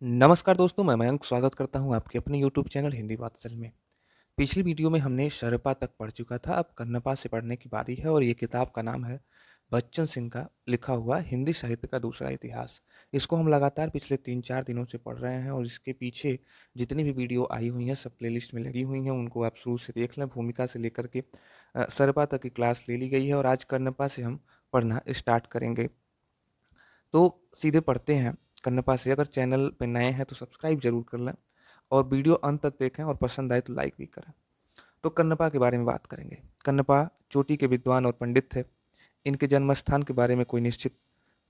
नमस्कार दोस्तों, मैं मयंक स्वागत करता हूं आपके अपने यूट्यूब चैनल हिंदी बातचल में। पिछली वीडियो में हमने शरपा तक पढ़ चुका था, अब कन्नपा से पढ़ने की बारी है और ये किताब का नाम है बच्चन सिंह का लिखा हुआ हिंदी साहित्य का दूसरा इतिहास। इसको हम लगातार पिछले 3-4 दिनों से पढ़ रहे हैं और इसके पीछे जितनी भी वीडियो आई हुई हैं सब प्लेलिस्ट में लगी हुई हैं, उनको आप शुरू से देख लें। भूमिका से लेकर के शरपा तक की क्लास ले ली गई है और आज कन्नपा से हम पढ़ना स्टार्ट करेंगे। तो सीधे पढ़ते हैं कन्नपा से। अगर चैनल पे नए हैं तो सब्सक्राइब जरूर कर लें और वीडियो अंत तक देखें और पसंद आए तो लाइक भी करें। तो कन्नपा के बारे में बात करेंगे। कन्नपा चोटी के विद्वान और पंडित थे। इनके जन्म स्थान के बारे में कोई निश्चित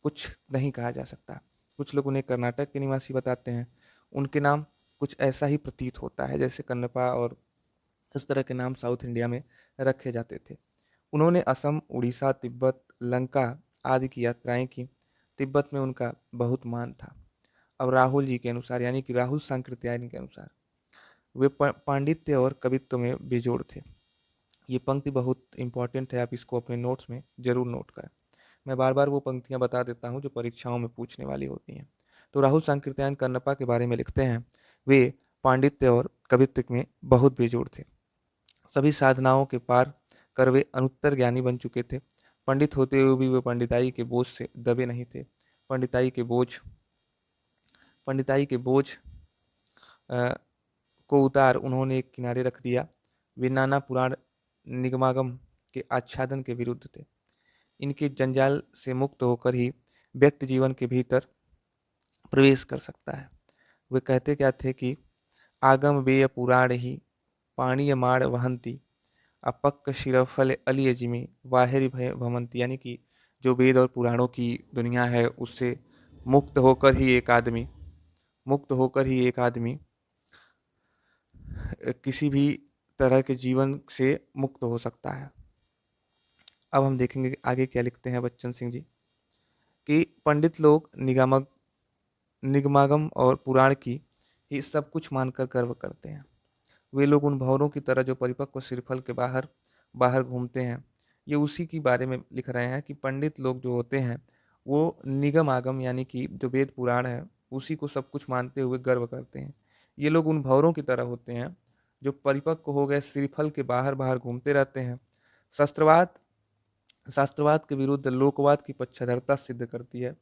कुछ नहीं कहा जा सकता। कुछ लोग उन्हें कर्नाटक के निवासी बताते हैं। उनके नाम कुछ ऐसा ही प्रतीत होता है जैसे कन्नपा और इस तरह के नाम साउथ इंडिया में रखे जाते थे। उन्होंने असम, उड़ीसा, तिब्बत, लंका आदि की यात्राएं की। तिब्बत में उनका बहुत मान था। अब राहुल जी के अनुसार, यानी कि राहुल सांकृत्यायन के अनुसार, वे पांडित्य और कवित्व में बेजोड़ थे। ये पंक्ति बहुत इंपॉर्टेंट है, आप इसको अपने नोट्स में जरूर नोट करें। मैं बार बार वो पंक्तियां बता देता हूँ जो परीक्षाओं में पूछने वाली होती हैं। तो राहुल सांकृत्यायन कन्नपा के बारे में लिखते हैं, वे पांडित्य और कवित्व में बहुत बेजोड़ थे। सभी साधनाओं के पार कर वे अनुत्तर ज्ञानी बन चुके थे। पंडित होते हुए भी वे पंडिताई के बोझ से दबे नहीं थे। पंडिताई के बोझ पंडिताई के बोझ को उतार उन्होंने एक किनारे रख दिया। वे नाना पुराण निगमागम के आच्छादन के विरुद्ध थे। इनके जंजाल से मुक्त होकर ही व्यक्ति जीवन के भीतर प्रवेश कर सकता है। वे कहते क्या थे कि आगम वेय पुराण ही पाणीय माड़ वहंती अपक्क शिरफल अलिय जिमी वाहिर भय भमंती, यानी कि जो वेद और पुराणों की दुनिया है उससे मुक्त होकर ही एक आदमी मुक्त होकर ही एक आदमी किसी भी तरह के जीवन से मुक्त हो सकता है। अब हम देखेंगे कि आगे क्या लिखते हैं बच्चन सिंह जी, कि पंडित लोग निगमागम और पुराण की ही सब कुछ मानकर गर्व करते हैं। वे लोग उन भंवरों की तरह जो परिपक्व श्रीफल के बाहर बाहर घूमते हैं। ये उसी के बारे में लिख रहे हैं कि पंडित लोग जो होते हैं वो निगम आगम, यानी कि जो वेद पुराण है उसी को सब कुछ मानते हुए गर्व करते हैं। ये लोग उन भंवरों की तरह होते हैं जो परिपक्व हो गए श्रीफल के बाहर बाहर घूमते रहते हैं। शास्त्रवाद शास्त्रवाद के विरुद्ध लोकवाद की पक्षधरता सिद्ध करती है।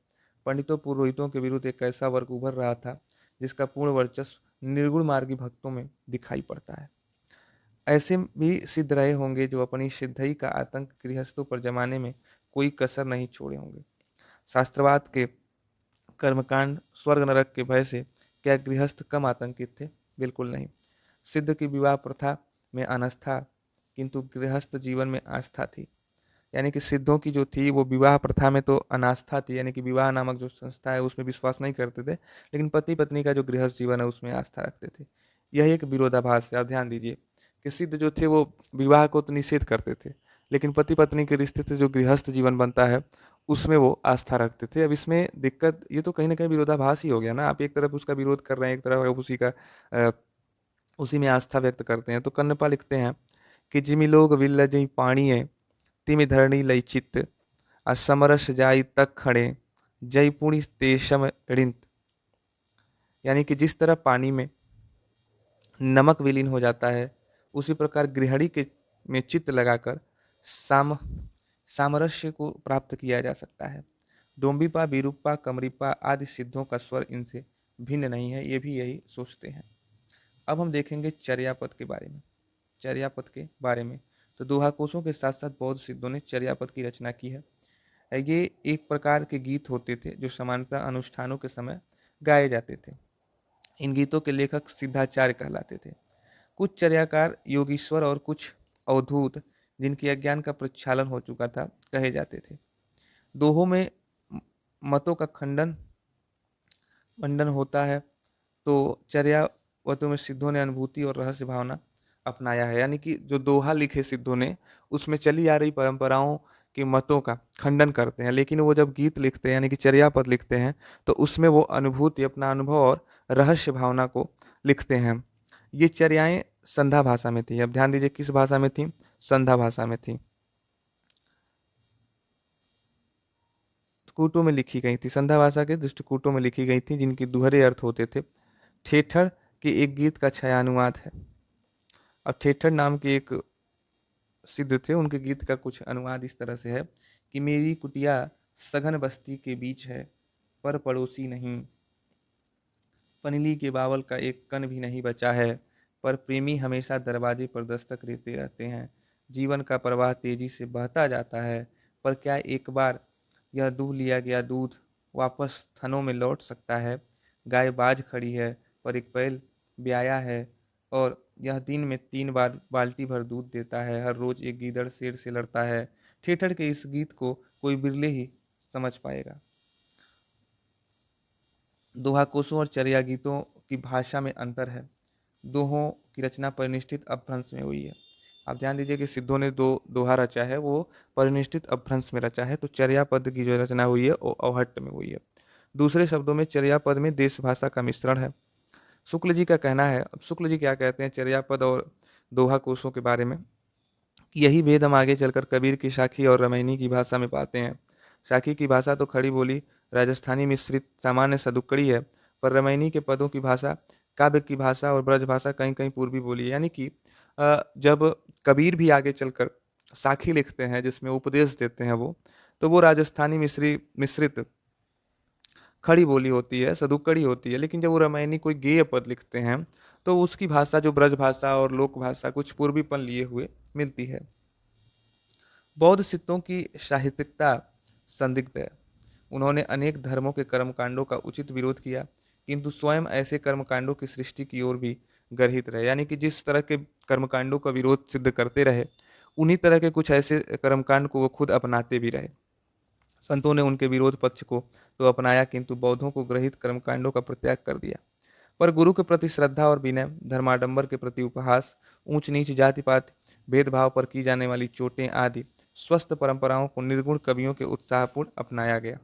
पंडितों पुरोहितों के विरुद्ध एक ऐसा वर्ग उभर रहा था जिसका पूर्ण वर्चस्व निर्गुण मार्गी भक्तों में दिखाई पड़ता है। ऐसे भी सिद्ध रहे होंगे जो अपनी सिद्धि का आतंक गृहस्थों पर जमाने में कोई कसर नहीं छोड़े होंगे। शास्त्रवाद के कर्मकांड स्वर्ग नरक के भय से क्या गृहस्थ कम आतंकित थे? बिल्कुल नहीं। सिद्ध की विवाह प्रथा में अनास्था, किंतु गृहस्थ जीवन में आस्था थी। यानी कि सिद्धों की जो थी वो विवाह प्रथा में तो अनास्था थी, यानी कि विवाह नामक जो संस्था है उसमें विश्वास नहीं करते थे, लेकिन पति पत्नी का जो गृहस्थ जीवन है उसमें आस्था रखते थे। यह एक विरोधाभास है। आप ध्यान दीजिए कि सिद्ध जो थे वो विवाह को तो निषेध करते थे, लेकिन पति पत्नी के रिश्ते से जो गृहस्थ जीवन बनता है उसमें वो आस्था रखते थे। अब इसमें दिक्कत, ये तो कहीं ना कहीं विरोधाभास ही हो गया ना। आप एक तरफ उसका विरोध कर रहे हैं, एक तरफ आप अ, उसी में आस्था व्यक्त करते हैं। तो कन्नपा लिखते हैं कि जिमि लोग विल्लजई पाणिये तिमि धरणी लई चित्त असमरस जाई तक खड़े जय पुण्य तेषम ऋंत, यानी कि जिस तरह पानी में नमक विलीन हो जाता है उसी प्रकार गृहिणी के में चित्त लगाकर साम सामरस्य को प्राप्त किया जा सकता है। डोंबिपा, विरूपा, कमरिपा आदि सिद्धों का स्वर इनसे भिन्न नहीं है, ये भी यही सोचते हैं। अब हम देखेंगे चर्यापद के बारे में। चर्यापद के बारे में तो दोहा कोशों के साथ साथ बौद्ध सिद्धों ने चर्यापद की रचना की है। ये एक प्रकार के गीत होते थे जो सामान्यतः अनुष्ठानों के समय गाए जाते थे। इन गीतों के लेखक सिद्धाचार्य कहलाते थे। कुछ चर्याकार योगीश्वर और कुछ अवधूत, जिनकी अज्ञान का प्रक्षालन हो चुका था, कहे जाते थे। दोहों में मतों का खंडन होता है। तो चर्यावतों में सिद्धों ने अनुभूति और रहस्य भावना अपनाया है, यानी कि जो दोहा लिखे सिद्धों ने उसमें चली आ रही परंपराओं के मतों का खंडन करते हैं, लेकिन वो जब गीत लिखते हैं यानी कि चर्यापद लिखते हैं तो उसमें वो अनुभूति, अपना अनुभव और रहस्य भावना को लिखते हैं। ये चर्याएं संध्या भाषा में थी। अब ध्यान दीजिए किस भाषा में थी? संध्या भाषा में थी। दृष्टिकूटों में लिखी गई थी, संध्या भाषा के दृष्टिकूटों में लिखी गई थी, जिनके दुहरे अर्थ होते थे। ठेठर के एक गीत का छायानुवाद है। अब ठेठर नाम के एक सिद्ध थे, उनके गीत का कुछ अनुवाद इस तरह से है कि मेरी कुटिया सघन बस्ती के बीच है, पर पड़ोसी नहीं। पनली के बावल का एक कण भी नहीं बचा है, पर प्रेमी हमेशा दरवाजे पर दस्तक देते रहते हैं। जीवन का प्रवाह तेजी से बहता जाता है, पर क्या एक बार यह दूह लिया गया दूध वापस थनों में लौट सकता है? गाय बाज खड़ी है, पर एक बैल ब्याया है, और यह दिन में 3 बार बाल्टी भर दूध देता है। हर रोज एक गीदड़ शेर से लड़ता है। ठेठर के इस गीत को कोई बिरले ही समझ पाएगा। दोहा कोसों और चर्या गीतों की भाषा में अंतर है। दोहों की रचना परिनिष्ठित अपभ्रंश में हुई है। आप ध्यान दीजिए कि सिद्धों ने दो दोहा रचा है, वो परिनिष्ठित अपभ्रंश में रचा है, तो चर्या पद की जो रचना हुई है वो अवहट्ट में हुई है। दूसरे शब्दों में चर्या पद में देश भाषा का मिश्रण है। शुक्ल जी का कहना है, अब शुक्ल जी क्या कहते हैं चर्या पद और दोहा कोशों के बारे में, कि यही भेद हम आगे चलकर कबीर की शाखी और रामायणी की भाषा में पाते हैं। शाखी की भाषा तो खड़ी बोली राजस्थानी मिश्रित सामान्य सदुक्कड़ी है, पर रामायणी के पदों की भाषा काव्य की भाषा और ब्रज भाषा कहीं कहीं पूर्वी बोली है। यानी कि जब कबीर भी आगे चलकर साखी लिखते हैं जिसमें उपदेश देते हैं वो, तो वो राजस्थानी मिश्रित खड़ी बोली होती है, सदुक्कड़ी होती है। लेकिन जब वो रामायणी कोई गेय पद लिखते हैं तो उसकी भाषा जो ब्रज भाषा और लोक भाषा कुछ पूर्वीपन लिए हुए मिलती है। बौद्ध सिद्धों की साहित्यिकता संदिग्ध है। उन्होंने अनेक धर्मों के कर्मकांडों का उचित विरोध किया, किंतु स्वयं ऐसे कर्मकांडों की सृष्टि की ओर भी गर्हित रहे। यानी कि जिस तरह के कर्मकांडों का विरोध सिद्ध करते रहे, उन्हीं तरह के कुछ ऐसे कर्मकांड को वो खुद अपनाते भी रहे। संतों ने उनके विरोध पक्ष को तो अपनाया, किंतु बौद्धों को ग्रहित कर्मकांडों का परित्याग कर दिया। पर गुरु के प्रति श्रद्धा और विनय, धर्माडंबर के प्रति उपहास, ऊंच नीच जाति पात भेदभाव पर की जाने वाली चोटें आदि स्वस्थ परंपराओं को निर्गुण कवियों के उत्साहपूर्ण अपनाया गया।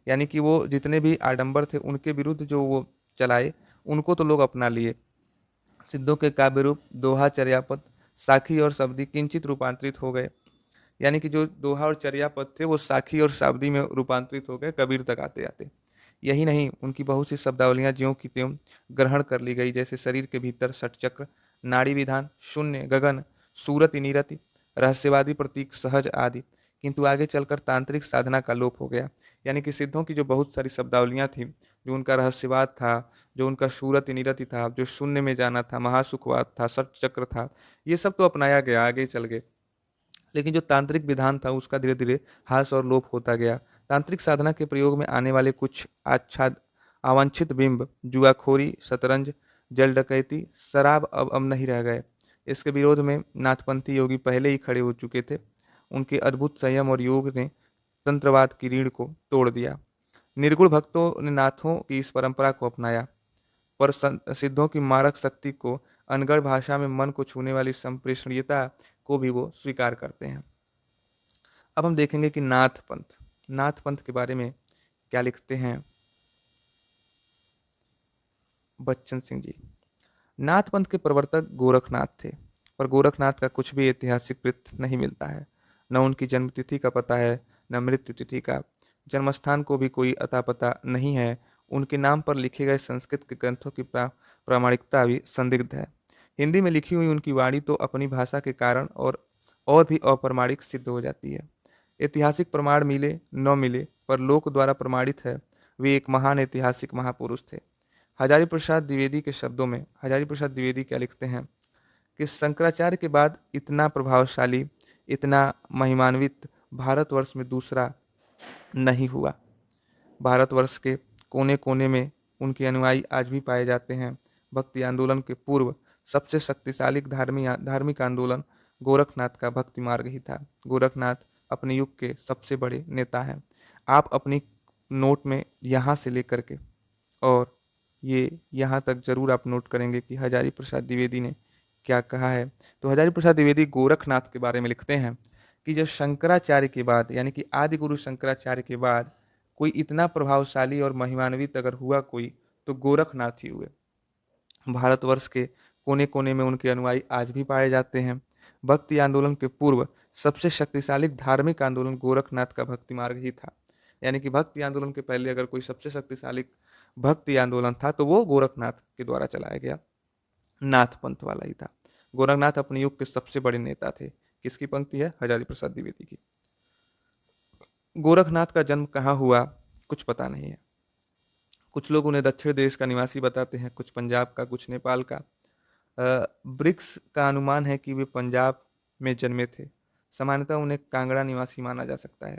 यानी कि वो जितने भी आडंबर थे उनके विरुद्ध जो वो चलाए, उनको तो लोग अपना लिए। सिद्धों के काव्य रूप दोहा, चर्यापद, साखी और शब्दी किंचित रूपांतरित हो गए। यानी कि जो दोहा और चर्यापद थे वो साखी और शाब्दी में रूपांतरित हो गए कबीर तक आते आते। यही नहीं, उनकी बहुत सी शब्दावलियां ज्यों की त्यों ग्रहण कर ली गई, जैसे शरीर के भीतर षटचक्र, नाड़ी विधान, शून्य, गगन, सूरति, नीरति, रहस्यवादी प्रतीक, सहज आदि। किंतु आगे चलकर तांत्रिक साधना का लोप हो गया। यानी कि सिद्धों की जो बहुत सारी शब्दावलियां थी, जो उनका रहस्यवाद था, जो उनका सूरति नीरति था, जो शून्य में जाना था, महासुखवाद था, षटचक्र था, ये सब तो अपनाया गया आगे चल गए। लेकिन जो तांत्रिक विधान था उसका धीरे धीरे ह्रास और लोप होता गया। तांत्रिक साधना के प्रयोग में आने वाले कुछ आच्छाद अवांछित बिंब, जुआखोरी, शतरंज, जल डकैती, शराब अब नहीं रह गए। इसके विरोध में नाथपंथी योगी पहले ही खड़े हो चुके थे। उनके अद्भुत संयम और योग ने तंत्रवाद की रीढ़ को तोड़ दिया। निर्गुण भक्तों ने नाथों की इस परंपरा को अपनाया, पर सिद्धों की मारक शक्ति को, अनगढ़ भाषा में मन को छूने वाली संप्रेषणीयता को भी वो स्वीकार करते हैं। अब हम देखेंगे कि नाथ पंथ के बारे में क्या लिखते हैं बच्चन सिंह जी। नाथ पंथ के प्रवर्तक गोरखनाथ थे, पर गोरखनाथ का कुछ भी ऐतिहासिक वृत्त नहीं मिलता है। न उनकी जन्मतिथि का पता है, न मृत्यु तिथि का। जन्मस्थान को भी कोई अता पता नहीं है। उनके नाम पर लिखे गए संस्कृत के ग्रंथों की प्रामाणिकता भी संदिग्ध है। हिंदी में लिखी हुई उनकी वाणी तो अपनी भाषा के कारण और भी अप्रमाणिक सिद्ध हो जाती है। ऐतिहासिक प्रमाण मिले न मिले, पर लोक द्वारा प्रमाणित है, वे एक महान ऐतिहासिक महापुरुष थे। हजारी प्रसाद द्विवेदी के शब्दों में हजारी प्रसाद द्विवेदी क्या लिखते हैं कि शंकराचार्य के बाद इतना प्रभावशाली, इतना महिमान्वित भारतवर्ष में दूसरा नहीं हुआ। भारतवर्ष के कोने कोने में उनके अनुयायी आज भी पाए जाते हैं। भक्ति आंदोलन के पूर्व सबसे शक्तिशाली धार्मिक आंदोलन गोरखनाथ का भक्ति मार्ग ही था। गोरखनाथ अपने युग के सबसे बड़े नेता हैं। आप अपनी नोट में यहाँ से लेकर के और ये यहाँ तक जरूर आप नोट करेंगे कि हजारी प्रसाद द्विवेदी ने क्या कहा है। तो हजारी प्रसाद द्विवेदी गोरखनाथ के बारे में लिखते हैं कि जब शंकराचार्य के बाद, यानी कि आदि गुरु शंकराचार्य के बाद कोई इतना प्रभावशाली और महिमान्वित अगर हुआ कोई, तो गोरखनाथ ही हुए। भारतवर्ष के कोने कोने में उनके अनुयायी आज भी पाए जाते हैं। भक्ति आंदोलन के पूर्व सबसे शक्तिशाली धार्मिक आंदोलन गोरखनाथ का भक्ति मार्ग ही था। यानी कि भक्ति आंदोलन के पहले अगर कोई सबसे शक्तिशाली भक्ति आंदोलन था तो वो गोरखनाथ के द्वारा चलाया गया नाथ पंथ वाला ही था। गोरखनाथ अपने युग के सबसे बड़े नेता थे। किसकी पंक्ति है? हजारी प्रसाद द्विवेदी की। गोरखनाथ का जन्म कहाँ हुआ कुछ पता नहीं है। कुछ लोग उन्हें दक्षिण देश का निवासी बताते हैं, कुछ पंजाब का, कुछ नेपाल का। ब्रिक्स का अनुमान है कि वे पंजाब में जन्मे थे। सामान्यतः उन्हें कांगड़ा निवासी माना जा सकता है।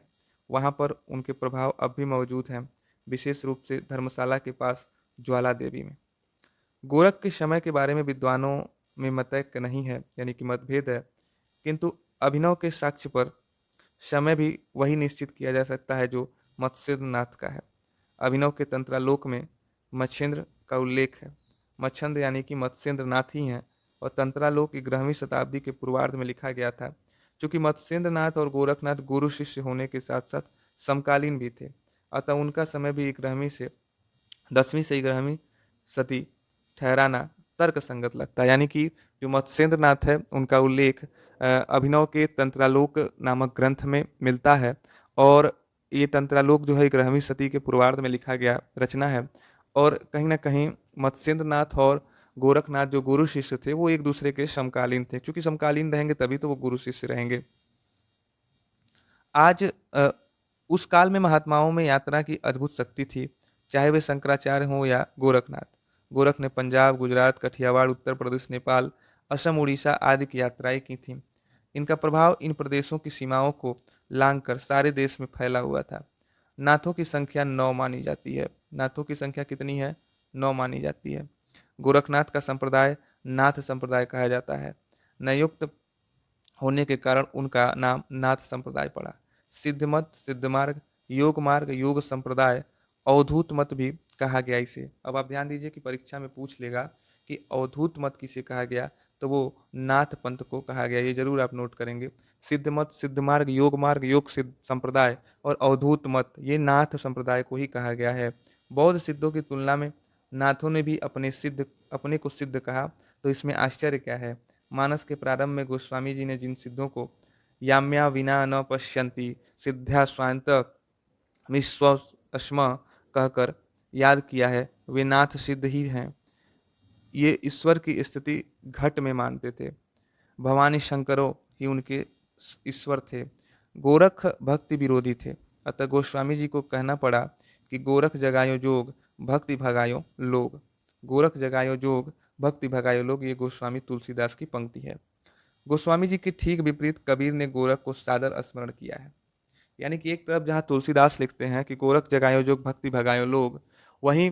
वहाँ पर उनके प्रभाव अब भी मौजूद हैं, विशेष रूप से धर्मशाला के पास ज्वाला देवी में। गोरख के समय के बारे में विद्वानों में मतैक्य नहीं है, यानी कि मतभेद है, किंतु अभिनव के साक्ष्य पर समय भी वही निश्चित किया जा सकता है जो मत्स्येंद्रनाथ का है। अभिनव के तंत्रालोक में मच्छेंद्र का उल्लेख है। मच्छेंद्र यानी कि मत्स्येंद्रनाथ ही हैं और तंत्रालोक 11वीं शताब्दी के पूर्वार्ध में लिखा गया था। चूंकि मत्स्येंद्रनाथ और गोरखनाथ गुरु शिष्य होने के साथ साथ समकालीन भी थे, अतः उनका समय भी 11वीं से 10वीं से 11वीं सदी ठहराना तर्क संगत लगता है। यानी कि जो मत्स्येंद्रनाथ है उनका उल्लेख अभिनव के तंत्रालोक नामक ग्रंथ में मिलता है और ये तंत्रालोक जो है 11वीं सदी के पूर्वार्ध में लिखा गया रचना है। और कहीं ना कहीं मत्स्येंद्रनाथ और गोरखनाथ जो गुरु शिष्य थे वो एक दूसरे के समकालीन थे। क्योंकि समकालीन रहेंगे तभी तो वो गुरु शिष्य रहेंगे। आज उस काल में महात्माओं में यात्रा की अद्भुत शक्ति थी, चाहे वे शंकराचार्य हों या गोरखनाथ। गोरख ने पंजाब, गुजरात, कठियावाड़, उत्तर प्रदेश, नेपाल, असम, उड़ीसा आदि की यात्राएं की थीं। इनका प्रभाव इन प्रदेशों की सीमाओं को लांघकर सारे देश में फैला हुआ था। नाथों की संख्या 9 मानी जाती है। नाथों की संख्या कितनी है? 9 मानी जाती है। गोरखनाथ का संप्रदाय नाथ संप्रदाय कहा जाता है। नयुक्त होने के कारण उनका नाम नाथ संप्रदाय पड़ा। सिद्ध मत, सिद्ध मार्ग, योग संप्रदाय, अवधूत मत भी कहा गया इसे। अब आप ध्यान दीजिए कि परीक्षा में पूछ लेगा कि अवधूत मत किसे कहा गया, तो वो नाथ पंथ को कहा गया। ये जरूर आप नोट करेंगे। सिद्ध मत, सिद्ध मार्ग, योग सिद्ध संप्रदाय और अवधूत मत, ये नाथ संप्रदाय को ही कहा गया है। बौद्ध सिद्धों की तुलना में नाथों ने भी अपने को सिद्ध कहा, तो इसमें आश्चर्य क्या है? मानस के प्रारंभ में गोस्वामी जी ने जिन सिद्धों को याम्या विना न पश्यन्ति सिद्ध्या स्वांत विश्वस्म कहकर याद किया है, वे नाथ सिद्ध ही हैं। ये ईश्वर की स्थिति घट में मानते थे। भवानी शंकरों ही उनके ईश्वर थे। गोरख भक्ति विरोधी थे, अतः गोस्वामी जी को कहना पड़ा कि गोरख जगायो जोग भक्ति भगायो लोग। गोरख जगायो जोग भक्ति भगायो लोग, ये गोस्वामी तुलसीदास की पंक्ति है। गोस्वामी जी के ठीक विपरीत कबीर ने गोरख को सादर स्मरण किया है। यानी कि एक तरफ जहाँ तुलसीदास लिखते हैं कि गोरख जगायो जोग भक्ति भगायो लोग, वहीं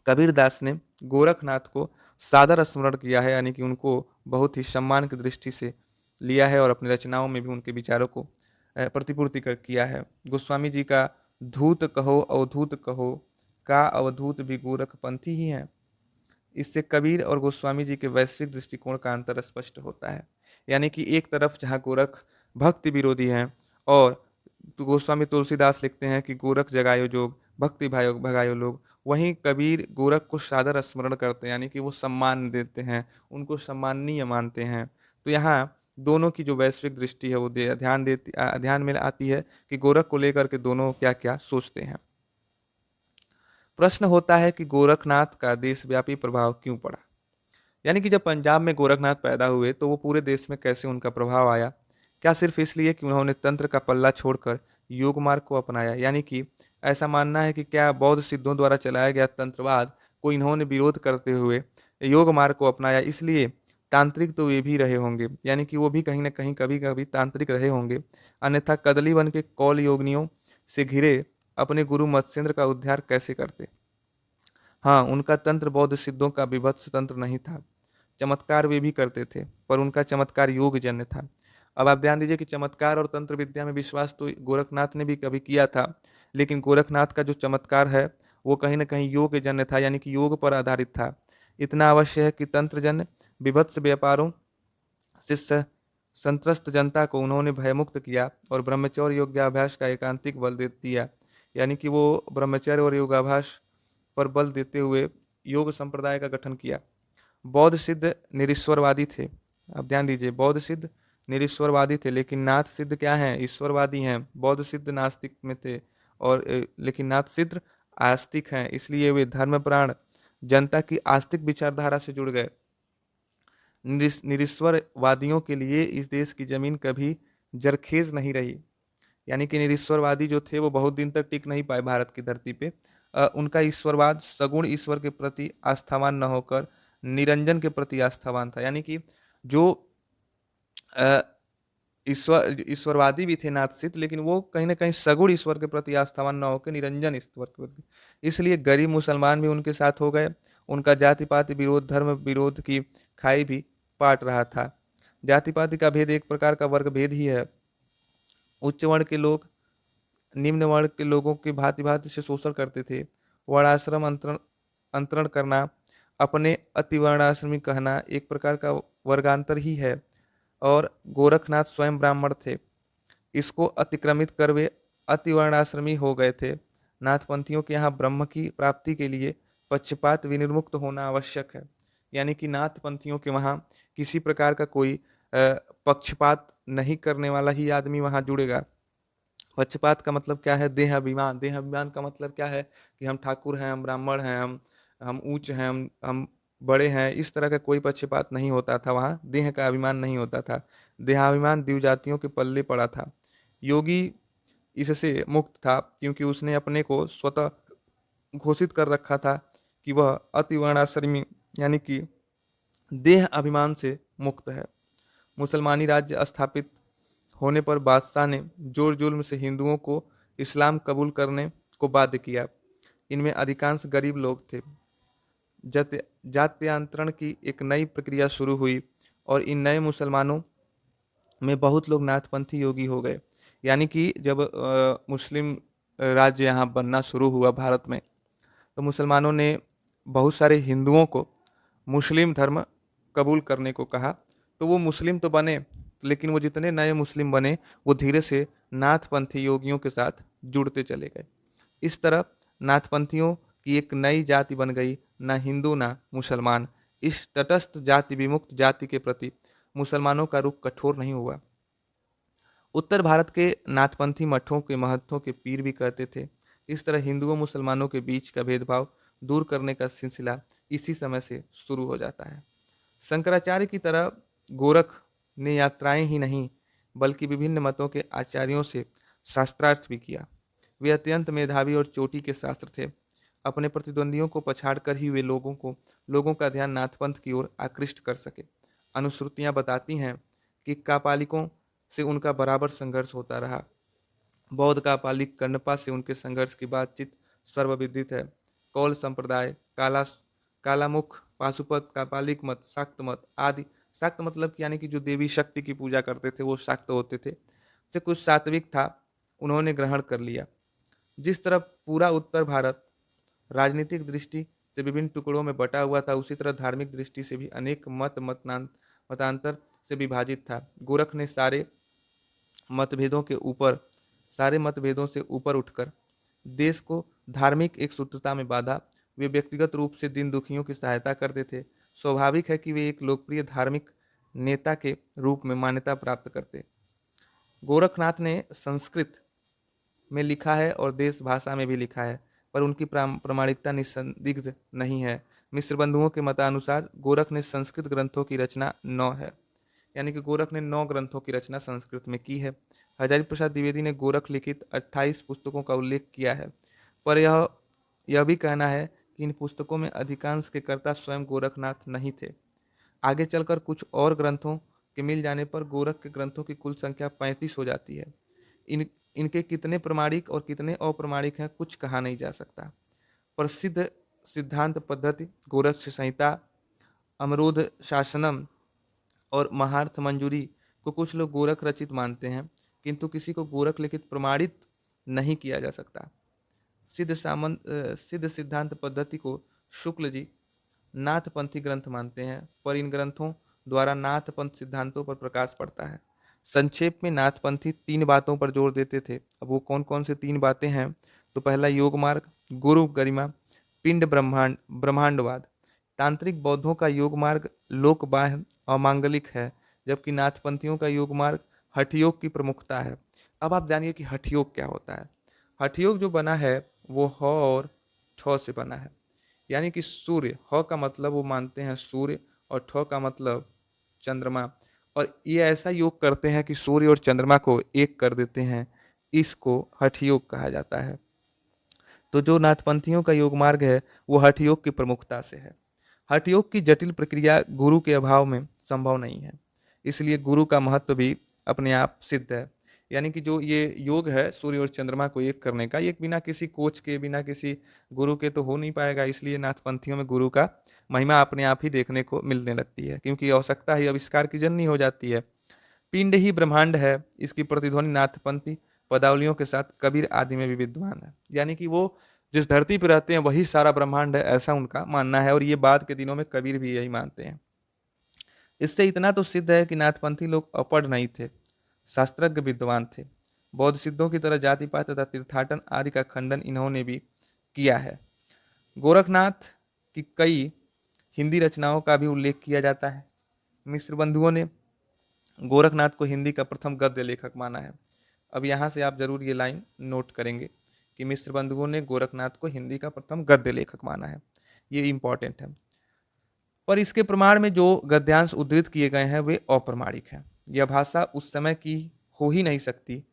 कबीरदास ने गोरखनाथ को सादर स्मरण किया है, यानी कि उनको बहुत ही सम्मान की दृष्टि से लिया है और अपनी रचनाओं में भी उनके विचारों को प्रतिपूर्ति किया है। गोस्वामी जी का धूत कहो अवधूत कहो, का अवधूत भी गोरख पंथी ही है। इससे कबीर और गोस्वामी जी के वैश्विक दृष्टिकोण का अंतर स्पष्ट होता है। यानी कि एक तरफ जहाँ गोरख भक्ति विरोधी हैं और तो गोस्वामी तुलसीदास लिखते हैं कि गोरख जगायो जोग भक्ति भायो भगायो लोग, वहीं कबीर गोरख को सादर स्मरण करते हैं, यानी कि वो सम्मान देते हैं, उनको सम्माननीय मानते हैं। तो यहाँ दोनों की जो वैश्विक दृष्टि है वो ध्यान में आती है कि गोरख को लेकर के दोनों क्या क्या सोचते हैं। प्रश्न होता है कि गोरखनाथ का देशव्यापी प्रभाव क्यों पड़ा। यानी कि जब पंजाब में गोरखनाथ पैदा हुए तो वो पूरे देश में कैसे उनका प्रभाव आया? क्या सिर्फ इसलिए कि उन्होंने तंत्र का पल्ला छोड़कर योग मार्ग को अपनाया? यानी कि ऐसा मानना है कि क्या बौद्ध सिद्धों द्वारा चलाया गया तंत्रवाद को इन्होंने विरोध करते हुए योग मार्ग को अपनाया, इसलिए तांत्रिक तो वे भी रहे होंगे, यानी कि वो भी कहीं ना कहीं कभी कभी तांत्रिक रहे होंगे। अन्यथा कदली वन के कौल योगिनियों से घिरे अपने गुरु मत्स्येंद्र का उद्धार कैसे करते? हाँ, उनका तंत्र बौद्ध सिद्धों का विभत्स तंत्र नहीं था। चमत्कार वे भी करते थे, पर उनका चमत्कार योग जन्य था। अब आप ध्यान दीजिए कि चमत्कार और तंत्र विद्या में विश्वास तो गोरखनाथ ने भी कभी किया था, लेकिन गोरखनाथ का जो चमत्कार है वो कहीं ना कहीं योग जन्य था, यानी कि योग पर आधारित था। इतना अवश्य है कि तंत्र जन्य विभत्स व्यापारों से संत्रस्त जनता को उन्होंने भयमुक्त किया और ब्रह्मचर्य योगाभ्यास का एकांतिक बल दे दिया। यानी कि वो ब्रह्मचर्य और योगाभ्यास पर बल देते हुए योग संप्रदाय का गठन किया। बौद्ध सिद्ध निरीश्वरवादी थे। अब ध्यान दीजिए, बौद्ध सिद्ध निरीश्वरवादी थे, लेकिन नाथ सिद्ध क्या हैं? ईश्वरवादी हैं। बौद्ध सिद्ध नास्तिक में थे और लेकिन नाथ सिद्ध आस्तिक हैं, इसलिए वे धर्मप्राण जनता की आस्तिक विचारधारा से जुड़ गए। निरीश्वरवादियों के लिए इस देश की जमीन कभी जरखेज नहीं रही। यानी कि निरीश्वरवादी जो थे वो बहुत दिन तक टिक नहीं पाए भारत की धरती पे। उनका ईश्वरवाद सगुण ईश्वर के प्रति आस्थावान न होकर निरंजन के प्रति आस्थावान था। यानी कि जो अ, ईश्वरवादी भी थे नाथसित, लेकिन वो कहीं ना कहीं सगुण ईश्वर के प्रति आस्थावान न होकर निरंजन ईश्वर के प्रति, इसलिए गरीब मुसलमान भी उनके साथ हो गए। उनका जाति पाति विरोध, धर्म विरोध की खाई भी पाट रहा था। जाति पाति का भेद एक प्रकार का वर्ग भेद ही है। उच्च वर्ण के लोग निम्न वर्ण के लोगों की भांति भांति से शोषण करते थे। वर्णाश्रम अंतरण अंतरण करना, अपने अतिवर्णाश्रमी कहना एक प्रकार का वर्गांतर ही है। और गोरखनाथ स्वयं ब्राह्मण थे, इसको अतिक्रमित कर वे अतिवर्णाश्रमी हो गए थे। नाथपंथियों के यहाँ ब्रह्म की प्राप्ति के लिए पक्षपात विनिर्मुक्त होना आवश्यक है। यानी कि नाथपंथियों के वहाँ किसी प्रकार का कोई पक्षपात नहीं करने वाला ही आदमी वहाँ जुड़ेगा। पक्षपात का मतलब क्या है? देह अभिमान। देह अभिमान का मतलब क्या है कि हम ठाकुर हैं, हम ब्राह्मण हैं, हम ऊंच हैं, हम बड़े हैं, इस तरह का कोई पक्षपात नहीं होता था वहाँ। देह का अभिमान नहीं होता था। देहाभिमान द्विज जातियों के पल्ले पड़ा था। योगी इससे मुक्त था, क्योंकि उसने अपने को स्वतः घोषित कर रखा था कि वह अतिवर्णाश्रमी यानी कि देह अभिमान से मुक्त है। मुसलमानी राज्य स्थापित होने पर बादशाह ने जोर जुल्म से हिंदुओं को इस्लाम कबूल करने को बाध्य किया। इनमें अधिकांश गरीब लोग थे। जात्यांतरण की एक नई प्रक्रिया शुरू हुई और इन नए मुसलमानों में बहुत लोग नाथपंथी योगी हो गए। यानी कि जब मुस्लिम राज्य यहाँ बनना शुरू हुआ भारत में, तो मुसलमानों ने बहुत सारे हिंदुओं को मुस्लिम धर्म कबूल करने को कहा। तो वो मुस्लिम तो बने, लेकिन वो जितने नए मुस्लिम बने वो धीरे से नाथपंथी योगियों के साथ जुड़ते चले गए। इस तरह नाथपंथियों की एक नई जाति बन गई, ना हिंदू ना मुसलमान। इस तटस्थ जाति विमुक्त जाति के प्रति मुसलमानों का रुख कठोर नहीं हुआ। उत्तर भारत के नाथपंथी मठों के महंतों के पीर भी कहते थे। इस तरह हिंदुओं मुसलमानों के बीच का भेदभाव दूर करने का सिलसिला इसी समय से शुरू हो जाता है। शंकराचार्य की तरह गोरख ने यात्राएं ही नहीं बल्कि विभिन्न मतों के आचार्यों से शास्त्रार्थ भी किया। वे अत्यंत मेधावी और चोटी के शास्त्र थे। अपने प्रतिद्वंदियों को पछाड़कर ही वे लोगों का ध्यान नाथपंथ की ओर आकृष्ट कर सके। अनुश्रुतियां बताती हैं कि कापालिकों से उनका बराबर संघर्ष होता रहा। बौद्ध कापालिक कण्पा से उनके संघर्ष की बातचीत सर्वविदित है। कौल संप्रदाय, कालामुख, पाशुपत, कापालिक मत, शाक्त मत आदि। शाक्त मतलब यानी कि जो देवी शक्ति की पूजा करते थे वो शाक्त होते थे। से कुछ सात्विक था, उन्होंने ग्रहण कर लिया। जिस तरह पूरा उत्तर भारत राजनीतिक दृष्टि से विभिन्न टुकड़ों में बटा हुआ था, उसी तरह धार्मिक दृष्टि से भी अनेक मतांतर से विभाजित था। गोरख ने सारे मतभेदों से ऊपर उठकर देश को धार्मिक एक सूत्रता में बांधा। वे व्यक्तिगत रूप से दीन दुखियों की सहायता करते थे। स्वाभाविक है कि वे एक लोकप्रिय धार्मिक नेता के रूप में मान्यता प्राप्त करते। गोरखनाथ ने संस्कृत में लिखा है और देश भाषा में भी लिखा है, पर उनकी प्रामाणिकता निसंदिग्ध नहीं है। मिश्र बंधुओं के मतानुसार गोरख ने संस्कृत ग्रंथों की रचना 9 है। यानी कि गोरख ने 9 ग्रंथों की रचना संस्कृत में की है। हजारी प्रसाद द्विवेदी ने गोरख लिखित 28 पुस्तकों का उल्लेख किया है, पर यह भी कहना है कि इन पुस्तकों में अधिकांश के कर्ता स्वयं गोरखनाथ नहीं थे। आगे चलकर कुछ और ग्रंथों के मिल जाने पर गोरख के ग्रंथों की कुल संख्या 35 हो जाती है। इनके कितने प्रमाणिक और कितने अप्रमाणिक हैं कुछ कहा नहीं जा सकता। प्रसिद्ध सिद्धांत पद्धति गोरक्ष संहिता, अमरूद शासनम और महार्थ मंजूरी को कुछ लोग गोरख रचित मानते हैं, किंतु किसी को गोरख लिखित प्रमाणित नहीं किया जा सकता। सिद्ध सिद्धांत पद्धति को शुक्ल जी नाथपंथी ग्रंथ मानते हैं, पर इन ग्रंथों द्वारा नाथपंथ सिद्धांतों पर प्रकाश पड़ता है। संक्षेप में नाथपंथी 3 बातों पर जोर देते थे। अब वो कौन कौन से 3 बातें हैं? तो पहला योग मार्ग, गुरु गरिमा, पिंड ब्रह्मांडवाद। तांत्रिक बौद्धों का योग मार्ग लोक बाह्य अमांगलिक है, जबकि नाथपंथियों का योग मार्ग हठ योग की प्रमुखता है। अब आप जानिए कि हठ योग क्या होता है। हठयोग जो बना है वो ह और ठ से बना है, यानी कि सूर्य, ह का मतलब वो मानते हैं सूर्य और ठ का मतलब चंद्रमा, और ये ऐसा योग करते हैं कि सूर्य और चंद्रमा को एक कर देते हैं, इसको हठ योग कहा जाता है। तो जो नाथपंथियों का योग मार्ग है वो हठ योग की प्रमुखता से है। हठ योग की जटिल प्रक्रिया गुरु के अभाव में संभव नहीं है, इसलिए गुरु का महत्व भी अपने आप सिद्ध है। यानी कि जो ये योग है सूर्य और चंद्रमा को एक करने का, ये बिना किसी कोच के, बिना किसी गुरु के तो हो नहीं पाएगा, इसलिए नाथपंथियों में गुरु का महिमा अपने आप ही देखने को मिलने लगती है, क्योंकि आवश्यकता ही आविष्कार की जननी हो जाती है। पिंड ही ब्रह्मांड है, इसकी प्रतिध्वनि नाथपंथी पदावलियों के साथ कबीर आदि में भी विद्वान है। यानी कि वो जिस धरती पर रहते हैं वही सारा ब्रह्मांड है, ऐसा उनका मानना है, और ये बाद के दिनों में कबीर भी यही मानते हैं। इससे इतना तो सिद्ध है कि नाथपंथी लोग अपढ़ नहीं थे, शास्त्रज्ञ विद्वान थे। बौद्ध सिद्धों की तरह जाति पात तथा तीर्थाटन आदि का खंडन इन्होंने भी किया है। गोरखनाथ की कई हिंदी रचनाओं का भी उल्लेख किया जाता है। मिश्र बंधुओं ने गोरखनाथ को हिंदी का प्रथम गद्य लेखक माना है। अब यहाँ से आप जरूर ये लाइन नोट करेंगे कि मिश्र बंधुओं ने गोरखनाथ को हिंदी का प्रथम गद्य लेखक माना है, ये इंपॉर्टेंट है। पर इसके प्रमाण में जो गद्यांश उद्धृत किए गए हैं वे अप्रमाणिक हैं। यह भाषा उस समय की हो ही नहीं सकती,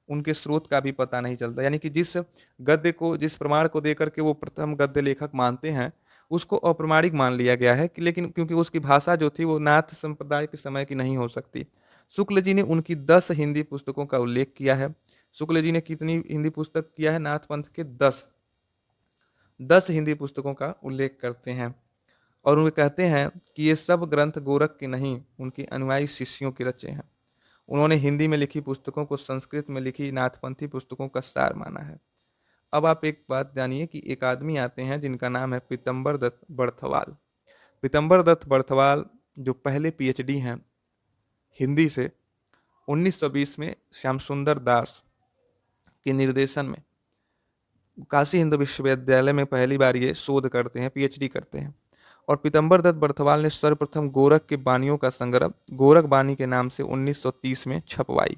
उनके स्रोत का भी पता नहीं चलता। यानी कि जिस गद्य को, जिस प्रमाण को देकर के वो प्रथम गद्य लेखक मानते हैं, उसको अप्रमाणिक मान लिया गया है कि, लेकिन क्योंकि उसकी भाषा जो थी वो नाथ संप्रदाय के समय की नहीं हो सकती। शुक्ल जी ने उनकी 10 हिंदी पुस्तकों का उल्लेख किया है। शुक्ल जी ने कितनी हिंदी पुस्तक किया है? नाथ पंथ के 10 हिंदी पुस्तकों का उल्लेख करते हैं, और वे कहते हैं कि ये सब ग्रंथ गोरख के नहीं, उनके अनुयायी शिष्यों के रचे हैं। उन्होंने हिंदी में लिखी पुस्तकों को संस्कृत में लिखी नाथपंथी पुस्तकों का सार माना है। अब आप एक बात जानिए कि एक आदमी आते हैं जिनका नाम है पीतम्बर दत्त बर्थवाल। पीतम्बर दत्त बर्थवाल जो पहले पीएचडी हैं हिंदी से, 1920 में श्याम सुंदर दास के निर्देशन में काशी हिंदू विश्वविद्यालय में पहली बार ये शोध करते हैं, पीएचडी करते हैं। और पीतम्बर दत्त बर्थवाल ने सर्वप्रथम गोरख के बानियों का संग्रह गोरख बानी के नाम से 1930 में छपवाई।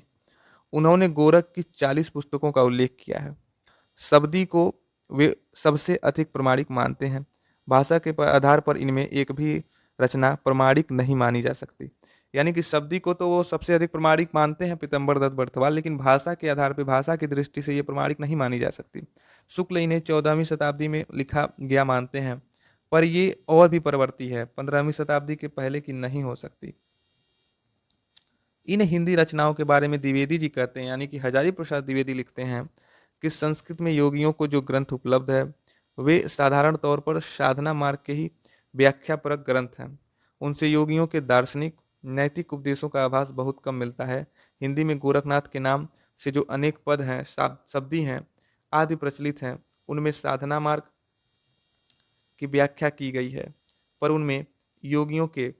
उन्होंने गोरख की 40 पुस्तकों का उल्लेख किया है। शब्दी को वे सबसे अधिक प्रमाणिक मानते हैं। भाषा के आधार पर इनमें एक भी रचना प्रमाणिक नहीं मानी जा सकती। यानी कि शब्दी को तो वो सबसे अधिक प्रमाणिक मानते हैं पीतम्बर दत्त बर्थवाल, लेकिन भाषा के आधार पर, भाषा की दृष्टि से ये प्रमाणिक नहीं मानी जा सकती। शुक्ल इन्हें 14वीं शताब्दी में लिखा गया मानते हैं, पर ये और भी परवर्ती है, 15वीं शताब्दी के पहले की नहीं हो सकती। इन हिंदी रचनाओं के बारे में द्विवेदी जी कहते हैं, यानी कि हजारी प्रसाद द्विवेदी लिखते हैं कि संस्कृत में योगियों को जो ग्रंथ उपलब्ध है वे साधारण तौर पर साधना मार्ग के ही व्याख्यापरक ग्रंथ हैं। उनसे योगियों के दार्शनिक नैतिक उपदेशों का आभास बहुत कम मिलता है। हिंदी में गोरखनाथ के नाम से जो अनेक पद हैं, शब्दी हैं आदि प्रचलित हैं, उनमें साधना मार्ग की व्याख्या की गई है, पर उनमें योगियों के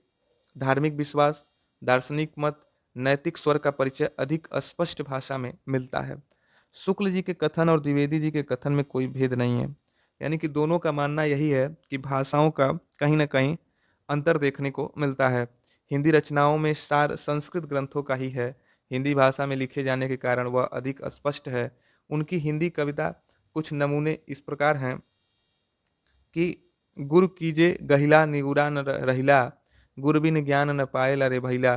धार्मिक विश्वास, दार्शनिक मत, नैतिक स्वर का परिचय अधिक स्पष्ट भाषा में मिलता है। शुक्ल जी के कथन और द्विवेदी जी के कथन में कोई भेद नहीं है। यानी कि दोनों का मानना यही है कि भाषाओं का कहीं ना कहीं अंतर देखने को मिलता है। हिंदी रचनाओं में सार संस्कृत ग्रंथों का ही है। हिंदी भाषा में लिखे जाने के कारण वह अधिक स्पष्ट है। उनकी हिंदी कविता कुछ नमूने इस प्रकार हैं कि गुरु कीजे गहिला निगुरा न रहिला, गुर बिन ज्ञान न पाएला रे भैला,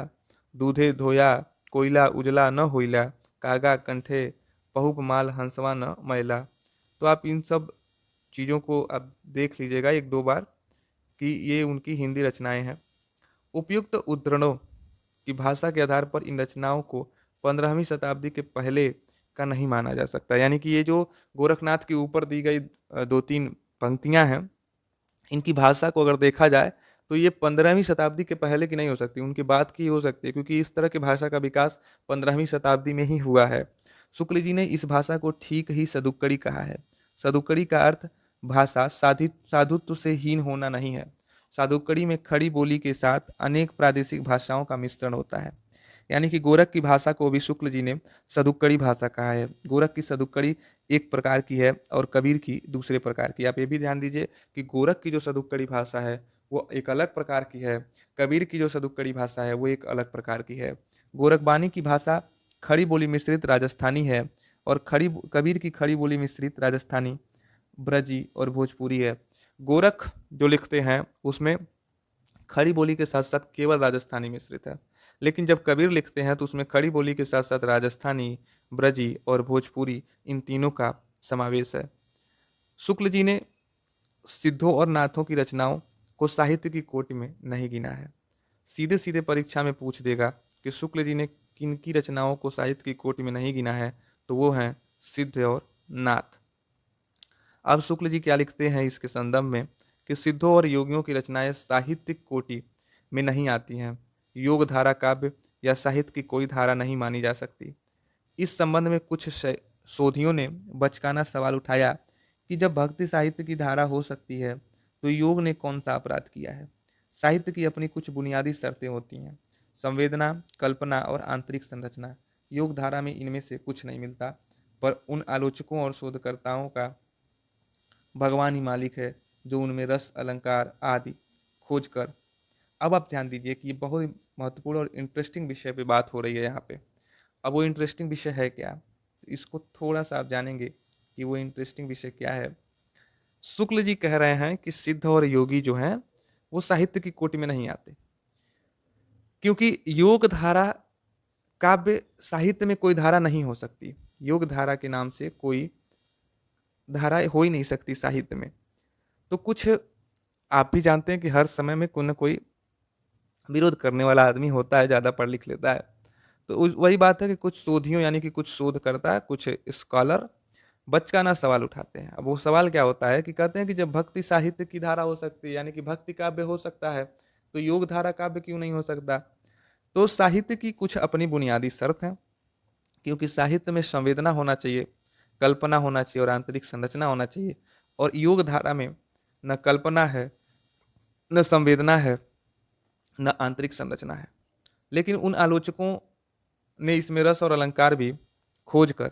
दूधे धोया कोयला उजला न होइला, कागा कंठे पहुप माल हंसवा न मैला। तो आप इन सब चीज़ों को आप देख लीजिएगा एक दो बार कि ये उनकी हिंदी रचनाएं हैं। उपयुक्त उद्धरणों की भाषा के आधार पर इन रचनाओं को 15वीं शताब्दी के पहले का नहीं माना जा सकता। यानी कि ये जो गोरखनाथ के ऊपर दी गई 2-3 पंक्तियां हैं, इनकी भाषा को अगर देखा जाए तो ये 15वीं शताब्दी के पहले की नहीं हो सकती, उनके बाद की हो सकती है, क्योंकि इस तरह की भाषा का विकास 15वीं शताब्दी में ही हुआ है। शुक्ल जी ने इस भाषा को ठीक ही सदुक्कड़ी कहा है। सदुक्कड़ी का अर्थ भाषा साधुत्व से हीन होना नहीं है। साधुक्कड़ी में खड़ी बोली के साथ अनेक प्रादेशिक भाषाओं का मिश्रण होता है। यानी कि गोरख की भाषा को भी शुक्ल जी ने सदुक्कड़ी भाषा कहा है। गोरख की सदुक्कड़ी एक प्रकार की है और कबीर की दूसरे प्रकार की। आप ये भी ध्यान दीजिए कि गोरख की जो सदुक्कड़ी भाषा है वो एक अलग प्रकार की है, कबीर की जो सदुक्कड़ी भाषा है वो एक अलग प्रकार की है। गोरखबानी की भाषा खड़ी बोली मिश्रित राजस्थानी है और कबीर की खड़ी बोली मिश्रित राजस्थानी, ब्रजी और भोजपुरी है। गोरख जो लिखते हैं उसमें खड़ी बोली के साथ साथ केवल राजस्थानी मिश्रित है, लेकिन जब कबीर लिखते हैं तो उसमें खड़ी बोली के साथ साथ राजस्थानी, ब्रजी और भोजपुरी इन तीनों का समावेश है। शुक्ल जी ने सिद्धों और नाथों की रचनाओं को साहित्य की कोटि में नहीं गिना है। सीधे सीधे परीक्षा में पूछ देगा कि शुक्ल जी ने किन की रचनाओं को साहित्य की कोटि में नहीं गिना है, तो वो हैं सिद्ध और नाथ। अब शुक्ल जी क्या लिखते हैं इसके संदर्भ में कि सिद्धों और योगियों की रचनाएं साहित्यिक कोटि में नहीं आती हैं। योग धारा काव्य या साहित्य की कोई धारा नहीं मानी जा सकती। इस संबंध में कुछ शोधियों ने बचकाना सवाल उठाया कि जब भक्ति साहित्य की धारा हो सकती है तो योग ने कौन सा अपराध किया है। साहित्य की अपनी कुछ बुनियादी शर्तें होती हैं, संवेदना, कल्पना और आंतरिक संरचना। योग धारा में इनमें से कुछ नहीं मिलता, पर उन आलोचकों और शोधकर्ताओं का भगवान ही मालिक है जो उनमें रस, अलंकार आदि खोज कर। अब आप ध्यान दीजिए कि ये बहुत ही महत्वपूर्ण और इंटरेस्टिंग विषय पे बात हो रही है यहाँ पे। अब वो इंटरेस्टिंग विषय है क्या, इसको थोड़ा सा आप जानेंगे कि वो इंटरेस्टिंग विषय क्या है। शुक्ल जी कह रहे हैं कि सिद्ध और योगी जो हैं वो साहित्य की कोटि में नहीं आते, क्योंकि योग धारा काव्य साहित्य में कोई धारा नहीं हो सकती। योग धारा के नाम से कोई धारा हो ही नहीं सकती साहित्य में। तो कुछ आप भी जानते हैं कि हर समय में कोई ना कोई विरोध करने वाला आदमी होता है, ज़्यादा पढ़ लिख लेता है। तो वही बात है कि कुछ शोधियों यानी कि कुछ शोधकर्ता, कुछ स्कॉलर बचकाना सवाल उठाते हैं। अब वो सवाल क्या होता है कि कहते हैं कि जब भक्ति साहित्य की धारा हो सकती है, यानी कि भक्ति काव्य हो सकता है, तो योग धारा काव्य क्यों नहीं हो सकता। तो साहित्य की कुछ अपनी बुनियादी शर्त है, क्योंकि साहित्य में संवेदना होना चाहिए, कल्पना होना चाहिए और आंतरिक संरचना होना चाहिए। और योग धारा में न कल्पना है, न संवेदना है, न आंतरिक संरचना है। लेकिन उन आलोचकों ने इसमें रस और अलंकार भी खोज कर